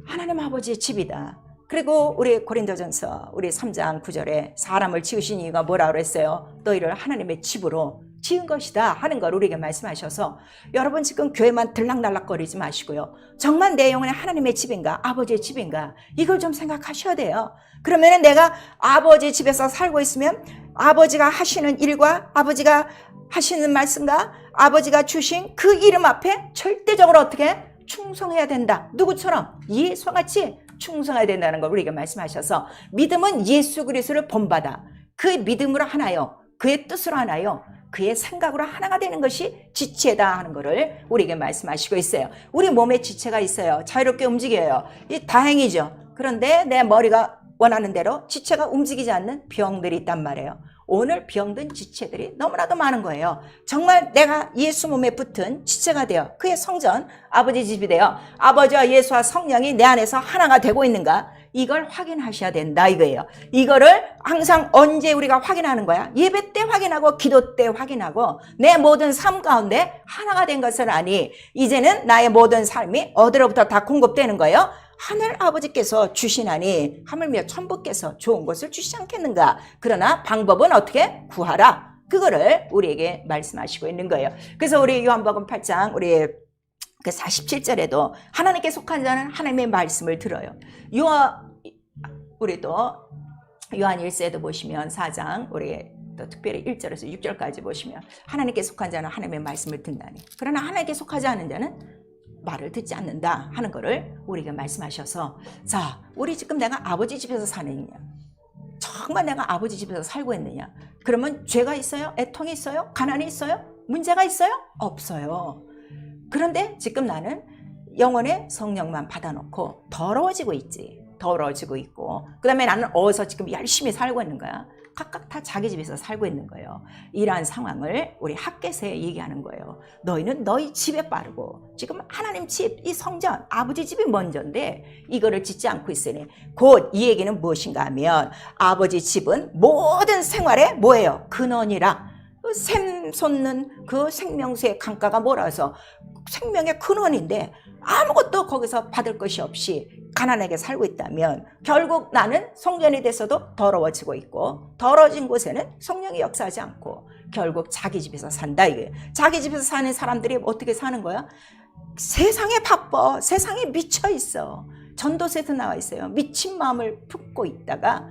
A: 하나님 아버지의 집이다. 그리고 우리 고린도전서 우리 3장 9절에 사람을 지으신 이유가 뭐라고 그랬어요? 너희를 하나님의 집으로 지은 것이다 하는 걸 우리에게 말씀하셔서 여러분 지금 교회만 들락날락거리지 마시고요. 정말 내 영혼이 하나님의 집인가? 아버지의 집인가? 이걸 좀 생각하셔야 돼요. 그러면 내가 아버지 집에서 살고 있으면 아버지가 하시는 일과 아버지가 하시는 말씀과 아버지가 주신 그 이름 앞에 절대적으로 어떻게 충성해야 된다. 누구처럼? 예수와 같이 충성해야 된다는 걸 우리에게 말씀하셔서 믿음은 예수 그리스도를 본받아. 그 믿음으로 하나요. 그의 뜻으로 하나요. 그의 생각으로 하나가 되는 것이 지체다 하는 것을 우리에게 말씀하시고 있어요. 우리 몸에 지체가 있어요. 자유롭게 움직여요. 이 다행이죠. 그런데 내 머리가 원하는 대로 지체가 움직이지 않는 병들이 있단 말이에요. 오늘 병든 지체들이 너무나도 많은 거예요. 정말 내가 예수 몸에 붙은 지체가 되어 그의 성전 아버지 집이 되어 아버지와 예수와 성령이 내 안에서 하나가 되고 있는가? 이걸 확인하셔야 된다 이거예요. 이거를 항상 언제 우리가 확인하는 거야? 예배 때 확인하고 기도 때 확인하고 내 모든 삶 가운데 하나가 된 것을 아니 이제는 나의 모든 삶이 어디로부터 다 공급되는 거예요? 하늘 아버지께서 주시나니 하물며 천부께서 좋은 것을 주시지 않겠는가? 그러나 방법은 어떻게? 구하라. 그거를 우리에게 말씀하시고 있는 거예요. 그래서 우리 요한복음 8장 우리 그 47절에도 하나님께 속한 자는 하나님의 말씀을 들어요. 우리 또 요한 1세도 보시면 4장 우리 또 특별히 1절에서 6절까지 보시면 하나님께 속한 자는 하나님의 말씀을 듣나니 그러나 하나님께 속하지 않은 자는 말을 듣지 않는다 하는 거를 우리에게 말씀하셔서 자 우리 지금 내가 아버지 집에서 사느냐 정말 내가 아버지 집에서 살고 있느냐 그러면 죄가 있어요? 애통이 있어요? 가난이 있어요? 문제가 있어요? 없어요. 그런데 지금 나는 영혼의 성령만 받아놓고 더러워지고 있지. 더러워지고 있고 그 다음에 나는 어디서 지금 열심히 살고 있는 거야. 각각 다 자기 집에서 살고 있는 거예요. 이러한 상황을 우리 학개서에 얘기하는 거예요. 너희는 너희 집에 빠르고 지금 하나님 집, 이 성전, 아버지 집이 먼저인데 이거를 짓지 않고 있으니 곧 이 얘기는 무엇인가 하면 아버지 집은 모든 생활에 뭐예요? 근원이라. 샘 솟는 그 생명수의 강가가 몰아서 생명의 근원인데 아무것도 거기서 받을 것이 없이 가난하게 살고 있다면 결국 나는 성전이 돼서도 더러워지고 있고 더러워진 곳에는 성령이 역사하지 않고 결국 자기 집에서 산다 이게. 자기 집에서 사는 사람들이 어떻게 사는 거야? 세상에 바빠. 세상에 미쳐 있어. 전도서에도 나와 있어요. 미친 마음을 품고 있다가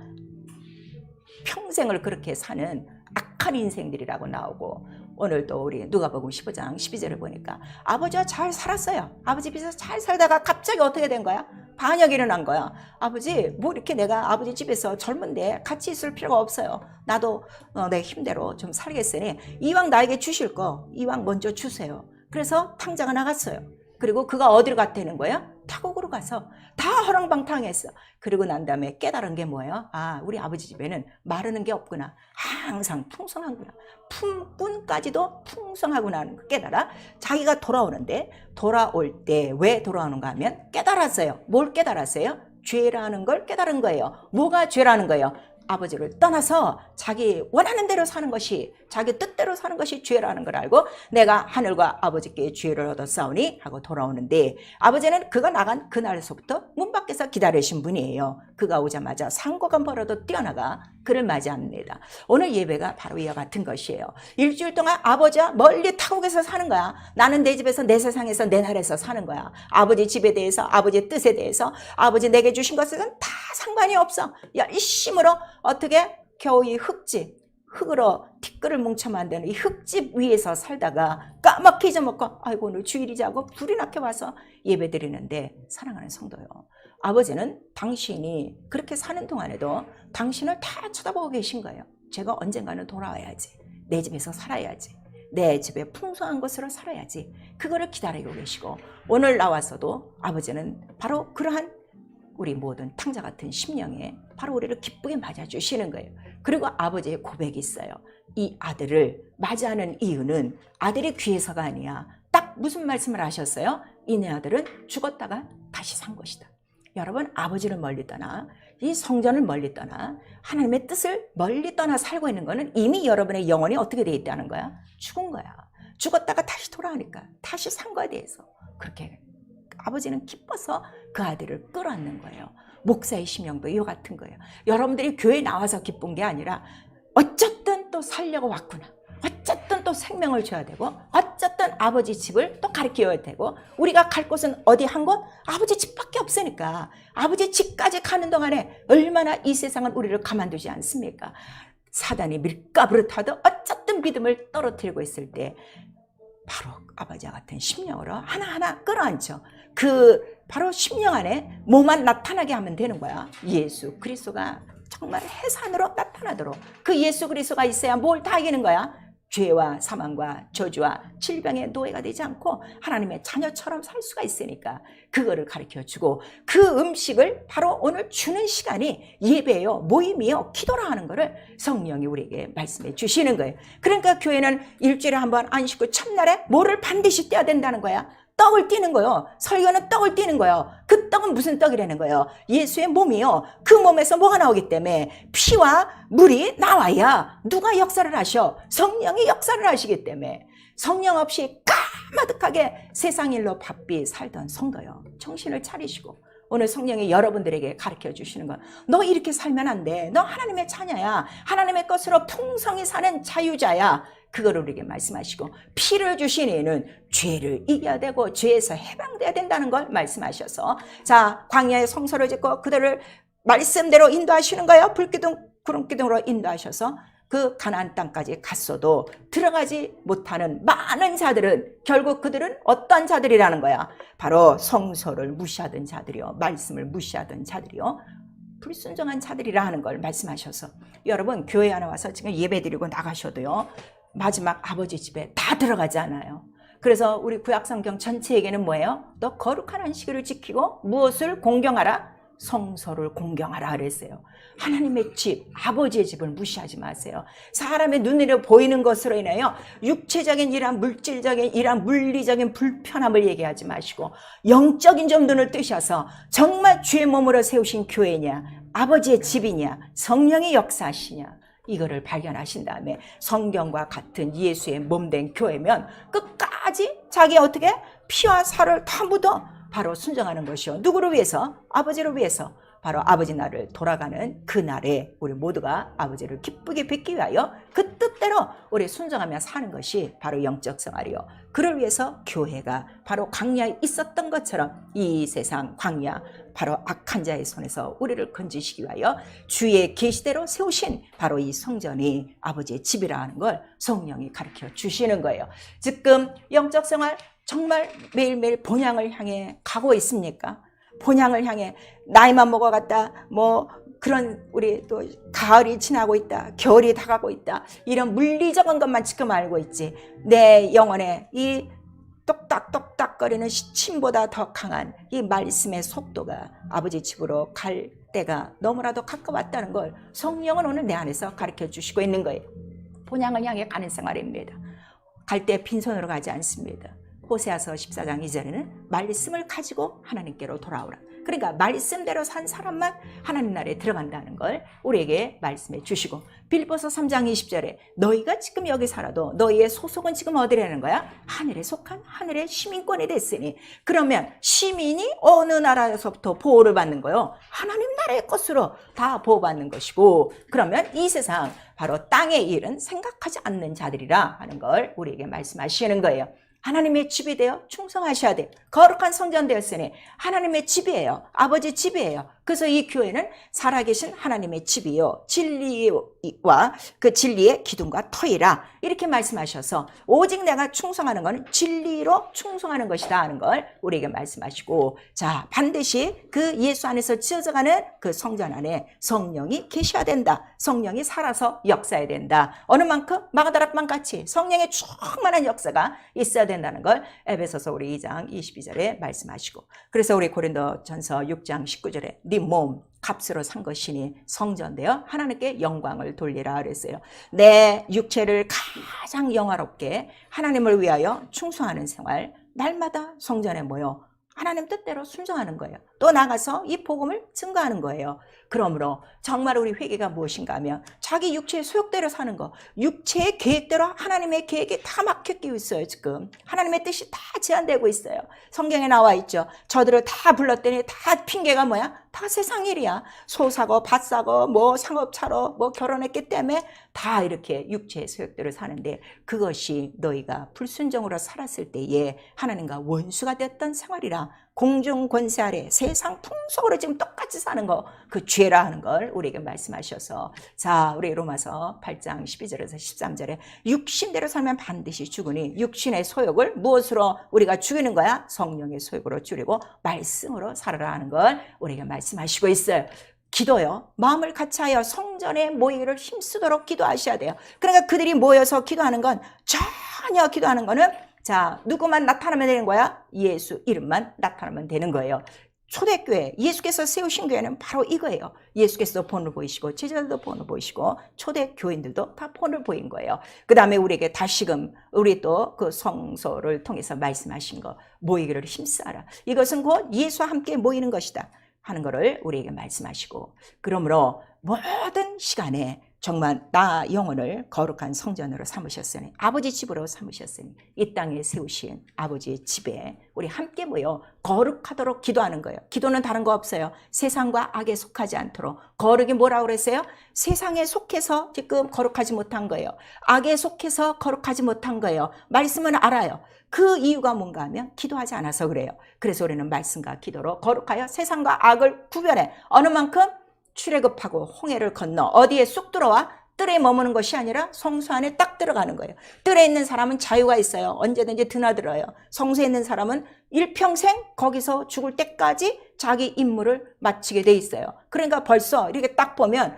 A: 평생을 그렇게 사는 악한 인생들이라고 나오고 오늘도 우리 누가복음 15장 12절을 보니까 아버지와 잘 살았어요. 아버지 집에서 잘 살다가 갑자기 어떻게 된 거야? 반역이 일어난 거야. 아버지 뭐 이렇게 내가 아버지 집에서 젊은데 같이 있을 필요가 없어요. 나도 내 힘대로 좀 살겠으니 이왕 나에게 주실 거 이왕 먼저 주세요. 그래서 탕자가 나갔어요. 그리고 그가 어디로 갔다는 거야? 타국으로 가서 다 허랑방탕했어. 그리고 난 다음에 깨달은 게 뭐예요? 아, 우리 아버지 집에는 마르는 게 없구나. 항상 풍성하구나. 품꾼까지도 풍성하구나 하는 거 깨달아. 자기가 돌아오는데 돌아올 때 왜 돌아오는가 하면 깨달았어요. 뭘 깨달았어요? 죄라는 걸 깨달은 거예요. 뭐가 죄라는 거예요? 아버지를 떠나서 자기 원하는 대로 사는 것이 자기 뜻대로 사는 것이 죄라는 걸 알고 내가 하늘과 아버지께 죄를 얻었사오니 하고 돌아오는데 아버지는 그가 나간 그날에서부터 문 밖에서 기다리신 분이에요. 그가 오자마자 상고가 벌어도 뛰어나가 그를 맞이합니다. 오늘 예배가 바로 이와 같은 것이에요. 일주일 동안 아버지와 멀리 타국에서 사는 거야. 나는 내 집에서 내 세상에서 내 나라에서 사는 거야. 아버지 집에 대해서 아버지의 뜻에 대해서 아버지 내게 주신 것은 다 상관이 없어. 열심으로 어떻게 겨우 이 흙집 흙으로 티끌을 뭉쳐 만드는 이 흙집 위에서 살다가 까맣게 잊어먹고 아이고 오늘 주일이지 하고 불이 나게 와서 예배 드리는데 사랑하는 성도요, 아버지는 당신이 그렇게 사는 동안에도 당신을 다 쳐다보고 계신 거예요. 제가 언젠가는 돌아와야지. 내 집에서 살아야지. 내 집에 풍성한 것으로 살아야지. 그거를 기다리고 계시고 오늘 나와서도 아버지는 바로 그러한 우리 모든 탕자 같은 심령에 바로 우리를 기쁘게 맞아주시는 거예요. 그리고 아버지의 고백이 있어요. 이 아들을 맞이하는 이유는 아들이 귀해서가 아니야. 딱 무슨 말씀을 하셨어요? 이 내 아들은 죽었다가 다시 산 것이다. 여러분, 아버지를 멀리 떠나 이 성전을 멀리 떠나 하나님의 뜻을 멀리 떠나 살고 있는 거는 이미 여러분의 영혼이 어떻게 돼 있다는 거야? 죽은 거야. 죽었다가 다시 돌아오니까 다시 산 거에 대해서 그렇게 아버지는 기뻐서 그 아들을 끌어안는 거예요. 목사의 심령도 이와 같은 거예요. 여러분들이 교회에 나와서 기쁜 게 아니라 어쨌든 또 살려고 왔구나. 어쨌든 또 생명을 줘야 되고 어쨌든 아버지 집을 또 가르쳐야 되고 우리가 갈 곳은 어디 한 곳? 아버지 집밖에 없으니까 아버지 집까지 가는 동안에 얼마나 이 세상은 우리를 가만두지 않습니까? 사단이 밀가부를 타도 어쨌든 믿음을 떨어뜨리고 있을 때 바로 아버지와 같은 심령으로 하나하나 끌어안죠. 그 바로 심령 안에 뭐만 나타나게 하면 되는 거야. 예수 그리스도가 정말 해산으로 나타나도록 그 예수 그리스도가 있어야 뭘 다 이기는 거야. 죄와 사망과 저주와 질병의 노예가 되지 않고 하나님의 자녀처럼 살 수가 있으니까 그거를 가르쳐주고 그 음식을 바로 오늘 주는 시간이 예배예요, 모임이요, 기도라 하는 거를 성령이 우리에게 말씀해 주시는 거예요. 그러니까 교회는 일주일에 한 번 안식 후 첫날에 뭐를 반드시 떼야 된다는 거야. 떡을 띄는 거요. 설교는 떡을 띄는 거요. 그 떡은 무슨 떡이라는 거예요? 예수의 몸이요. 그 몸에서 뭐가 나오기 때문에 피와 물이 나와야 누가 역사를 하셔? 성령이 역사를 하시기 때문에 성령 없이 까마득하게 세상 일로 바삐 살던 성도요. 정신을 차리시고 오늘 성령이 여러분들에게 가르쳐 주시는 건 너 이렇게 살면 안 돼. 너 하나님의 자녀야. 하나님의 것으로 풍성히 사는 자유자야. 그거를 우리에게 말씀하시고 피를 주신 이는 죄를 이겨야 되고 죄에서 해방돼야 된다는 걸 말씀하셔서 자 광야의 성소를 짓고 그들을 말씀대로 인도하시는 거예요. 불기둥 구름기둥으로 인도하셔서 그 가나안 땅까지 갔어도 들어가지 못하는 많은 자들은 결국 그들은 어떤 자들이라는 거야. 바로 성소를 무시하던 자들이요, 말씀을 무시하던 자들이요, 불순종한 자들이라 하는 걸 말씀하셔서 여러분 교회 하나 와서 지금 예배드리고 나가셔도요 마지막 아버지 집에 다 들어가지 않아요. 그래서 우리 구약성경 전체에게는 뭐예요? 너 거룩한 안식일을 지키고 무엇을 공경하라? 성소를 공경하라 그랬어요. 하나님의 집, 아버지의 집을 무시하지 마세요. 사람의 눈으로 보이는 것으로 인하여 육체적인 이러한 물질적인 이러한 물리적인 불편함을 얘기하지 마시고 영적인 점 눈을 뜨셔서 정말 주의 몸으로 세우신 교회냐, 아버지의 집이냐, 성령의 역사시냐, 이거를 발견하신 다음에 성경과 같은 예수의 몸된 교회면 끝까지 자기 어떻게 피와 살을 다 묻어 바로 순종하는 것이요. 누구를 위해서? 아버지를 위해서. 바로 아버지 나라를 돌아가는 그 날에 우리 모두가 아버지를 기쁘게 뵙기 위하여 그 뜻대로 우리 순종하며 사는 것이 바로 영적 생활이요. 그를 위해서 교회가 바로 광야에 있었던 것처럼 이 세상 광야, 바로 악한 자의 손에서 우리를 건지시기 위하여 주의 계시대로 세우신 바로 이 성전이 아버지의 집이라 하는 걸 성령이 가르쳐 주시는 거예요. 지금 영적 생활 정말 매일매일 본향을 향해 가고 있습니까? 본향을 향해 나이만 먹어갔다 뭐 그런 우리 또 가을이 지나고 있다, 겨울이 다가고 있다, 이런 물리적인 것만 지금 알고 있지 내 영혼에 이 똑딱똑딱거리는 시침보다 더 강한 이 말씀의 속도가 아버지 집으로 갈 때가 너무나도 가까웠다는 걸 성령은 오늘 내 안에서 가르쳐 주시고 있는 거예요. 본향을 향해 가는 생활입니다. 갈 때 빈손으로 가지 않습니다. 호세아서 14장 2절에는 말씀을 가지고 하나님께로 돌아오라. 그러니까 말씀대로 산 사람만 하나님 나라에 들어간다는 걸 우리에게 말씀해 주시고, 빌립보서 3장 20절에 너희가 지금 여기 살아도 너희의 소속은 지금 어디라는 거야? 하늘에 속한 하늘의 시민권이 됐으니, 그러면 시민이 어느 나라에서부터 보호를 받는 거요? 하나님 나라의 것으로 다 보호받는 것이고, 그러면 이 세상 바로 땅의 일은 생각하지 않는 자들이라 하는 걸 우리에게 말씀하시는 거예요. 하나님의 집이 되어 충성하셔야 돼요. 거룩한 성전 되었으니 하나님의 집이에요. 아버지 집이에요. 그래서 이 교회는 살아계신 하나님의 집이요, 진리와 그 진리의 기둥과 터이라 이렇게 말씀하셔서 오직 내가 충성하는 것은 진리로 충성하는 것이다 하는 걸 우리에게 말씀하시고, 자, 반드시 그 예수 안에서 지어져가는 그 성전 안에 성령이 계셔야 된다. 성령이 살아서 역사해야 된다. 어느 만큼? 마가다락방 같이 성령의 충만한 역사가 있어야 된다는 걸 에베소서 우리 2장 22절에 말씀하시고, 그래서 우리 고린도전서 6장 19절에 네 몸 값으로 산 것이니 성전되어 하나님께 영광을 돌리라 그랬어요. 내 육체를 가장 영화롭게 하나님을 위하여 충성하는 생활, 날마다 성전에 모여 하나님 뜻대로 순종하는 거예요. 또 나가서 이 복음을 증거하는 거예요. 그러므로 정말 우리 회개가 무엇인가 하면 자기 육체의 소욕대로 사는 거, 육체의 계획대로 하나님의 계획이 다 막혀 있어요. 지금 하나님의 뜻이 다 제한되고 있어요. 성경에 나와 있죠. 저들을 다 불렀더니 다 핑계가 뭐야? 다 세상 일이야. 소 사고 밭 사고 뭐 상업 차로 뭐 결혼했기 때문에 다 이렇게 육체의 소욕대로 사는데, 그것이 너희가 불순종으로 살았을 때에 하나님과 원수가 됐던 생활이라, 공중 권세 아래 세상 풍속으로 지금 똑같이 사는 거, 그 죄라 하는 걸 우리에게 말씀하셔서, 자, 우리 로마서 8장 12절에서 13절에 육신대로 살면 반드시 죽으니 육신의 소욕을 무엇으로 우리가 죽이는 거야? 성령의 소욕으로 줄이고 말씀으로 살아라 하는 걸 우리에게 말씀하시고 있어요. 기도요, 마음을 같이하여 성전에 모이기를 힘쓰도록 기도하셔야 돼요. 그러니까 그들이 모여서 기도하는 건, 전혀 기도하는 거는 자, 누구만 나타나면 되는 거야? 예수 이름만 나타나면 되는 거예요. 초대교회, 예수께서 세우신 교회는 바로 이거예요. 예수께서도 본을 보이시고 제자들도 본을 보이시고 초대교인들도 다 본을 보인 거예요. 그 다음에 우리에게 다시금 우리 또 그 성소를 통해서 말씀하신 거, 모이기를 힘쓰라. 이것은 곧 예수와 함께 모이는 것이다 하는 것을 우리에게 말씀하시고, 그러므로 모든 시간에 정말 나 영혼을 거룩한 성전으로 삼으셨으니, 아버지 집으로 삼으셨으니 이 땅에 세우신 아버지의 집에 우리 함께 모여 거룩하도록 기도하는 거예요. 기도는 다른 거 없어요. 세상과 악에 속하지 않도록. 거룩이 뭐라고 그랬어요? 세상에 속해서 지금 거룩하지 못한 거예요. 악에 속해서 거룩하지 못한 거예요. 말씀은 알아요. 그 이유가 뭔가 하면 기도하지 않아서 그래요. 그래서 우리는 말씀과 기도로 거룩하여 세상과 악을 구별해. 어느 만큼? 출애굽하고 홍해를 건너 어디에 쑥 들어와? 뜰에 머무는 것이 아니라 성소 안에 딱 들어가는 거예요. 뜰에 있는 사람은 자유가 있어요. 언제든지 드나들어요. 성소에 있는 사람은 일평생 거기서 죽을 때까지 자기 임무를 마치게 돼 있어요. 그러니까 벌써 이렇게 딱 보면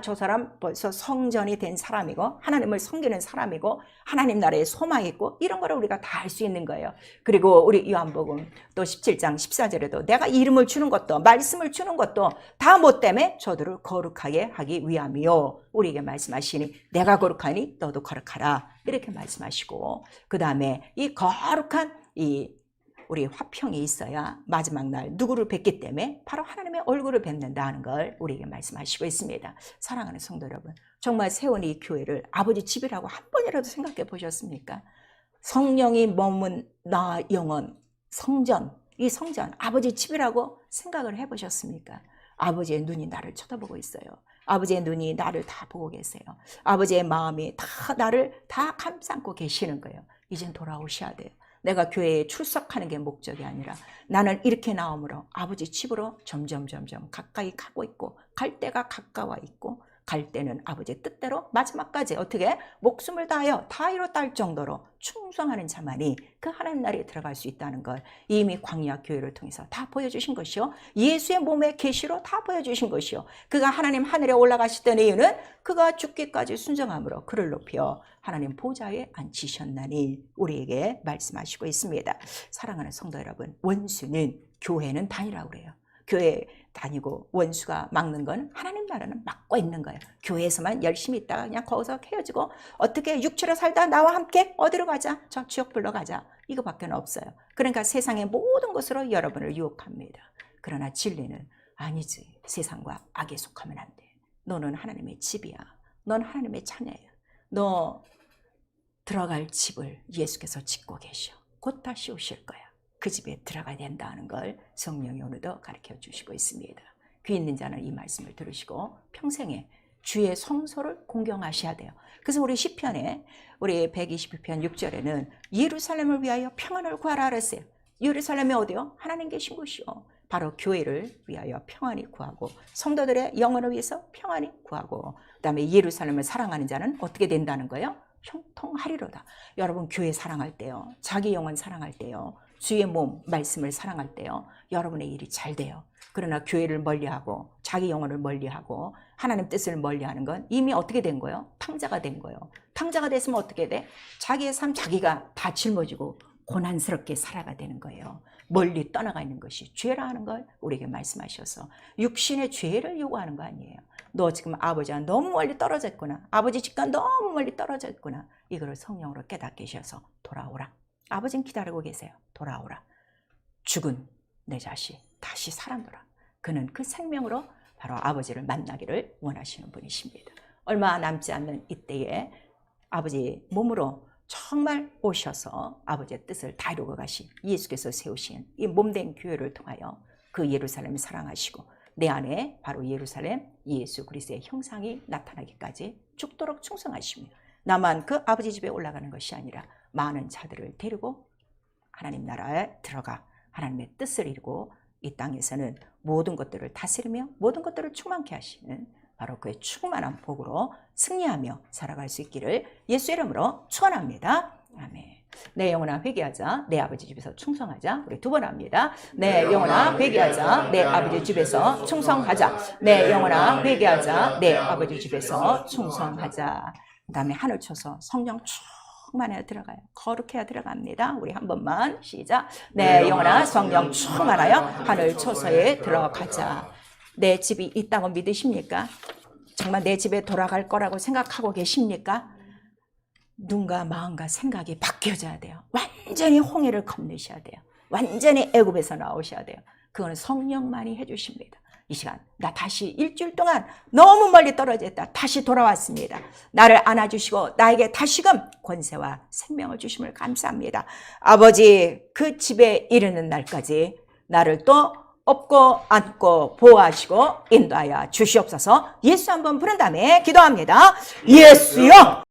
A: 저 사람 벌써 성전이 된 사람이고 하나님을 섬기는 사람이고 하나님 나라에 소망이 있고 이런 거를 우리가 다 알 수 있는 거예요. 그리고 우리 요한복음 또 17장 14절에도 내가 이름을 주는 것도 말씀을 주는 것도 다 뭐 때문에 저들을 거룩하게 하기 위함이요. 우리에게 말씀하시니 내가 거룩하니 너도 거룩하라. 이렇게 말씀하시고 그 다음에 이 거룩한 우리 화평이 있어야 마지막 날 누구를 뵙기 때문에 바로 하나님의 얼굴을 뵙는다는 걸 우리에게 말씀하시고 있습니다. 사랑하는 성도 여러분, 정말 세운 이 교회를 아버지 집이라고 한 번이라도 생각해 보셨습니까? 성령이 머문 나 영혼 성전, 이 성전 아버지 집이라고 생각을 해보셨습니까? 아버지의 눈이 나를 쳐다보고 있어요. 아버지의 눈이 나를 다 보고 계세요. 아버지의 마음이 다 나를 다 감싸고 계시는 거예요. 이젠 돌아오셔야 돼요. 내가 교회에 출석하는 게 목적이 아니라 나는 이렇게 나옴으로 아버지 집으로 점점 가까이 가고 있고 갈 때가 가까워 있고 갈 때는 아버지의 뜻대로 마지막까지 어떻게 목숨을 다하여 다 이뤘다 정도로 충성하는 자만이 그 하나님 나라에 들어갈 수 있다는 걸 이미 광야 교회를 통해서 다 보여주신 것이요. 예수의 몸의 계시로 다 보여주신 것이요. 그가 하나님 하늘에 올라가시던 이유는 그가 죽기까지 순종함으로 그를 높여 하나님 보좌에 앉히셨나니 우리에게 말씀하시고 있습니다. 사랑하는 성도 여러분, 원수는 교회는 다니라고 그래요. 교회 다니고 원수가 막는 건 하나님 나라는 막고 있는 거예요. 교회에서만 열심히 있다가 그냥 거기서 헤어지고 어떻게 육체로 살다 나와 함께 어디로 가자? 저 지옥불로 가자. 이거밖에 없어요. 그러니까 세상의 모든 것으로 여러분을 유혹합니다. 그러나 진리는 아니지. 세상과 악에 속하면 안 돼. 너는 하나님의 집이야. 넌 하나님의 자녀야. 너 들어갈 집을 예수께서 짓고 계셔. 곧 다시 오실 거야. 그 집에 들어가야 된다는 걸 성령이 오늘도 가르쳐 주시고 있습니다. 귀 있는 자는 이 말씀을 들으시고 평생에 주의 성소를 공경하셔야 돼요. 그래서 우리 시편에 우리 122편 6절에는 예루살렘을 위하여 평안을 구하라 그랬어요. 예루살렘이 어디요? 하나님 계신 곳이요. 바로 교회를 위하여 평안히 구하고 성도들의 영혼을 위해서 평안히 구하고 그다음에 예루살렘을 사랑하는 자는 어떻게 된다는 거예요? 형통하리로다. 여러분 교회 사랑할 때요. 자기 영혼 사랑할 때요. 주의 몸, 말씀을 사랑할 때요. 여러분의 일이 잘 돼요. 그러나 교회를 멀리하고 자기 영혼을 멀리하고 하나님 뜻을 멀리하는 건 이미 어떻게 된 거예요? 탕자가 된 거예요. 탕자가 됐으면 어떻게 돼? 자기의 삶 자기가 다 짊어지고 고난스럽게 살아가 되는 거예요. 멀리 떠나가 있는 것이 죄라 하는 걸 우리에게 말씀하셔서 육신의 죄를 요구하는 거 아니에요. 너 지금 아버지와 너무 멀리 떨어져 있구나. 아버지 집과 너무 멀리 떨어져 있구나. 이거를 성령으로 깨닫게 하셔서 돌아오라. 아버지는 기다리고 계세요. 돌아오라. 죽은 내 자식 다시 살아나라. 그는 그 생명으로 바로 아버지를 만나기를 원하시는 분이십니다. 얼마 남지 않는 이때에 아버지 몸으로 정말 오셔서 아버지의 뜻을 다 이루고 가신 예수께서 세우신 이 몸된 교회를 통하여 그 예루살렘을 사랑하시고 내 안에 바로 예루살렘 예수 그리스도의 형상이 나타나기까지 죽도록 충성하십니다. 나만 그 아버지 집에 올라가는 것이 아니라 많은 자들을 데리고 하나님 나라에 들어가 하나님의 뜻을 이루고 이 땅에서는 모든 것들을 다스리며 모든 것들을 충만케 하시는 바로 그의 충만한 복으로 승리하며 살아갈 수 있기를 예수 이름으로 축원합니다. 아멘. 내 영혼아 회개하자. 내 아버지 집에서 충성하자. 우리 두 번 합니다. 내 영혼아 회개하자. 내 아버지 집에서 충성하자. 내 영혼아 회개하자. 내 아버지 집에서 충성하자. 그 다음에 하늘 쳐서 성령 충만해야 들어가요. 거룩해야 들어갑니다. 우리 한 번만 시작. 내 영혼아 성령 충만하여 하늘 초소에 들어가자. 내 집이 있다고 믿으십니까? 정말 내 집에 돌아갈 거라고 생각하고 계십니까? 눈과 마음과 생각이 바뀌어져야 돼요. 완전히 홍해를 건너셔야 돼요. 완전히 애굽에서 나오셔야 돼요. 그거는 성령만이 해주십니다. 이 시간 나 다시 일주일 동안 너무 멀리 떨어져 있다 다시 돌아왔습니다. 나를 안아주시고 나에게 다시금 권세와 생명을 주심을 감사합니다. 아버지 그 집에 이르는 날까지 나를 또 업고 안고 보호하시고 인도하여 주시옵소서. 예수 한번 부른 다음에 기도합니다. 예수여